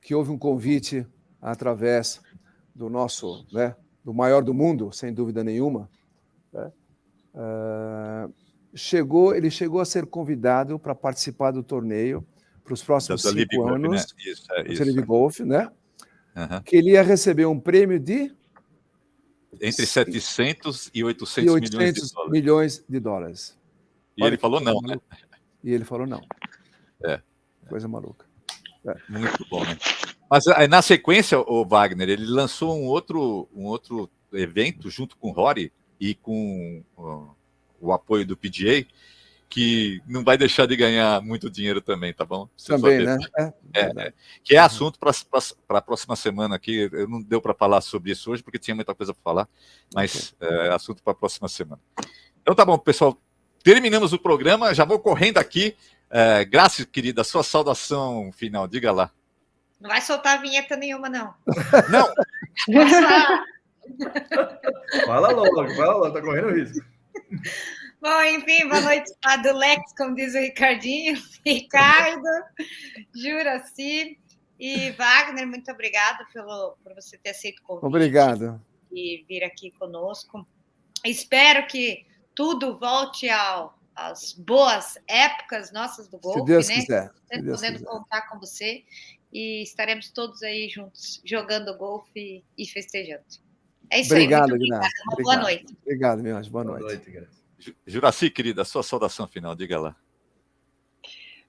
Speaker 2: que houve um convite através do nosso, né, do maior do mundo, sem dúvida nenhuma, né, ele chegou a ser convidado para participar do torneio para os próximos 5 anos, do Live Golf, né?
Speaker 1: Uhum.
Speaker 2: Que ele ia receber um prêmio de
Speaker 1: entre 700 e 800
Speaker 2: milhões de dólares.
Speaker 1: E ele falou não, né?
Speaker 2: E ele falou não. Coisa maluca.
Speaker 1: Muito bom, né? Mas na sequência, o Wagner, ele lançou um outro evento junto com o Rory e com o apoio do PGA, que não vai deixar de ganhar muito dinheiro também, tá bom?
Speaker 2: Também, né?
Speaker 1: Que é assunto para a próxima semana aqui. Eu não deu para falar sobre isso hoje, porque tinha muita coisa para falar, mas é assunto para a próxima semana. Então tá bom, pessoal. Terminamos o programa, já vou correndo aqui. Graça, querida, sua saudação final, diga lá.
Speaker 3: Não vai soltar vinheta nenhuma, não.
Speaker 1: Não!
Speaker 5: Fala logo, tá correndo risco.
Speaker 3: Bom, enfim, boa noite, do Lex, como diz o Ricardinho, Ricardo, Juraci e Wagner, muito obrigado por você ter aceito o convite.
Speaker 2: Obrigado.
Speaker 3: E vir aqui conosco. Espero que tudo volte às boas épocas nossas do golfe,
Speaker 2: Se Deus
Speaker 3: né?
Speaker 2: quiser.
Speaker 3: Sempre podendo contar com você e estaremos todos aí juntos jogando golfe e festejando. É isso
Speaker 2: Obrigado,
Speaker 3: aí. Muito obrigada.
Speaker 2: Graça.
Speaker 3: Boa noite.
Speaker 2: Obrigado, meu anjo. Boa noite.
Speaker 1: Juraci, querida, sua saudação final, diga lá.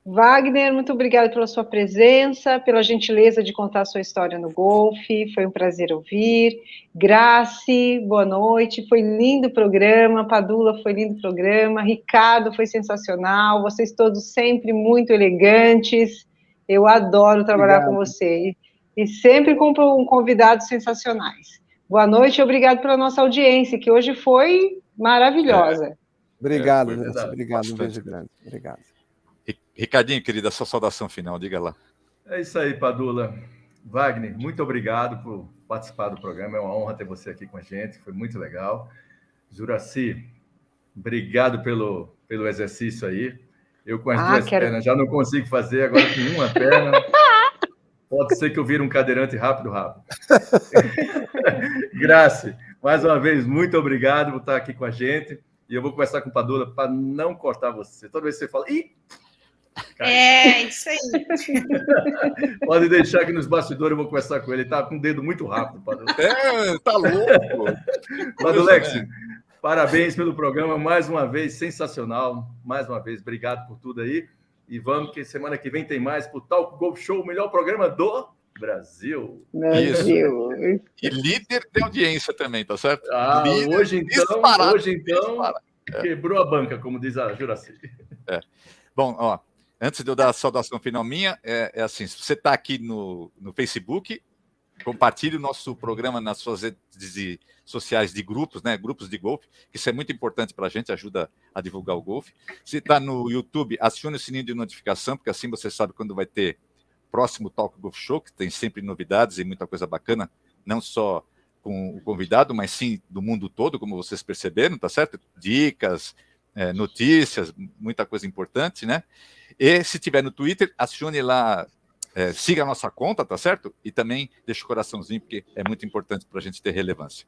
Speaker 4: Wagner, muito obrigada pela sua presença, pela gentileza de contar a sua história no golfe, foi um prazer ouvir. Graci, boa noite, foi lindo o programa, Padula, foi lindo o programa, Ricardo, foi sensacional, vocês todos sempre muito elegantes, eu adoro trabalhar com você, e sempre com convidados sensacionais. Boa noite e obrigado pela nossa audiência, que hoje foi maravilhosa.
Speaker 2: Obrigado, obrigado, um beijo grande, obrigado.
Speaker 1: Ricardinho, querida, sua saudação final, diga lá.
Speaker 5: É isso aí, Padula. Wagner, muito obrigado por participar do programa, é uma honra ter você aqui com a gente, foi muito legal. Juraci, obrigado pelo exercício aí. Eu com as duas pernas já não consigo fazer, agora com uma perna. Pode ser que eu vire um cadeirante rápido. Graça, mais uma vez, muito obrigado por estar aqui com a gente. E eu vou conversar com o Padula para não cortar você. Toda vez que você fala... Ih!
Speaker 3: Isso aí.
Speaker 5: Pode deixar que nos bastidores eu vou conversar com ele. Ele tá com o dedo muito rápido, Padula.
Speaker 1: Tá louco.
Speaker 5: Padulex, parabéns pelo programa. Mais uma vez, sensacional. Mais uma vez, obrigado por tudo aí. E vamos que semana que vem tem mais pro Talk Golf Show, o melhor programa do Brasil.
Speaker 1: Isso. E líder de audiência também, tá certo?
Speaker 5: Hoje então, quebrou a banca, como diz a Juraci.
Speaker 1: Bom, ó, antes de eu dar a saudação final minha, é assim, se você está aqui no Facebook, compartilhe o nosso programa nas suas redes sociais de grupos, né? Grupos de golfe, que isso é muito importante para a gente, ajuda a divulgar o golfe. Se está no YouTube, acione o sininho de notificação, porque assim você sabe quando vai ter próximo Talk Golf Show, que tem sempre novidades e muita coisa bacana, não só com o convidado, mas sim do mundo todo, como vocês perceberam, tá certo? Dicas, notícias, muita coisa importante, né? E se tiver no Twitter, acione lá, siga a nossa conta, tá certo? E também deixa o coraçãozinho, porque é muito importante para a gente ter relevância.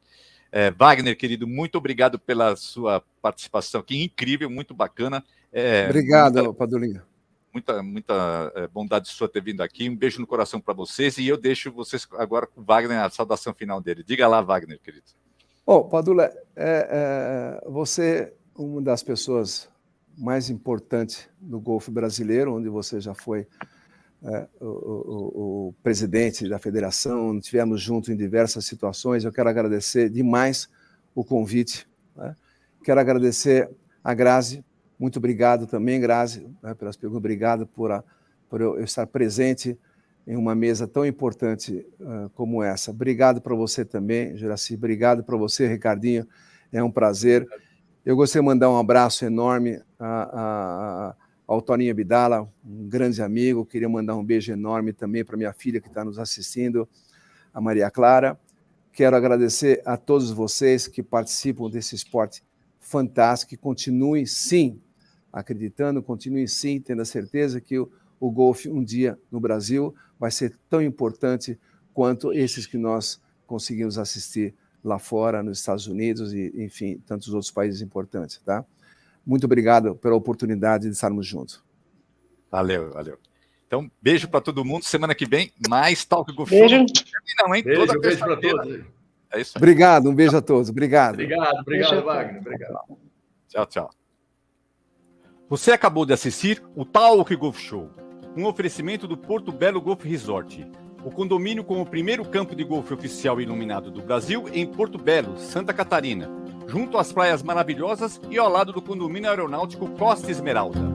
Speaker 1: Wagner, querido, muito obrigado pela sua participação, que incrível, muito bacana.
Speaker 2: Obrigado, Padulinha.
Speaker 1: Muita bondade sua ter vindo aqui. Um beijo no coração para vocês e eu deixo vocês agora com o Wagner, a saudação final dele. Diga lá, Wagner, querido.
Speaker 2: Padula, você é uma das pessoas mais importantes do golfe brasileiro, onde você já foi o presidente da federação, estivemos juntos em diversas situações. Eu quero agradecer demais o convite. Né? Quero agradecer a Grazi. Muito obrigado também, Grazi, pelas perguntas. Obrigado por eu estar presente em uma mesa tão importante como essa. Obrigado para você também, Juraci. Obrigado para você, Ricardinho. É um prazer. Eu gostaria de mandar um abraço enorme ao Toninho Abdala, um grande amigo. Queria mandar um beijo enorme também para minha filha que está nos assistindo, a Maria Clara. Quero agradecer a todos vocês que participam desse esporte fantástico. Continuem, sim, acreditando, continuem, sim, tendo a certeza que o golfe, um dia, no Brasil, vai ser tão importante quanto esses que nós conseguimos assistir lá fora, nos Estados Unidos e, enfim, tantos outros países importantes, tá? Muito obrigado pela oportunidade de estarmos juntos.
Speaker 1: Valeu. Então, beijo para todo mundo. Semana que vem, mais Talk Golf
Speaker 4: Show.
Speaker 1: Não, hein?
Speaker 5: Beijo para todos.
Speaker 1: É isso aí.
Speaker 2: Obrigado, um beijo a todos. Obrigado.
Speaker 5: Obrigado, Wagner. Obrigado.
Speaker 1: Tchau. Você acabou de assistir o Talk Golf Show, um oferecimento do Porto Belo Golf Resort, o condomínio com o primeiro campo de golfe oficial iluminado do Brasil em Porto Belo, Santa Catarina, junto às praias maravilhosas e ao lado do condomínio aeronáutico Costa Esmeralda.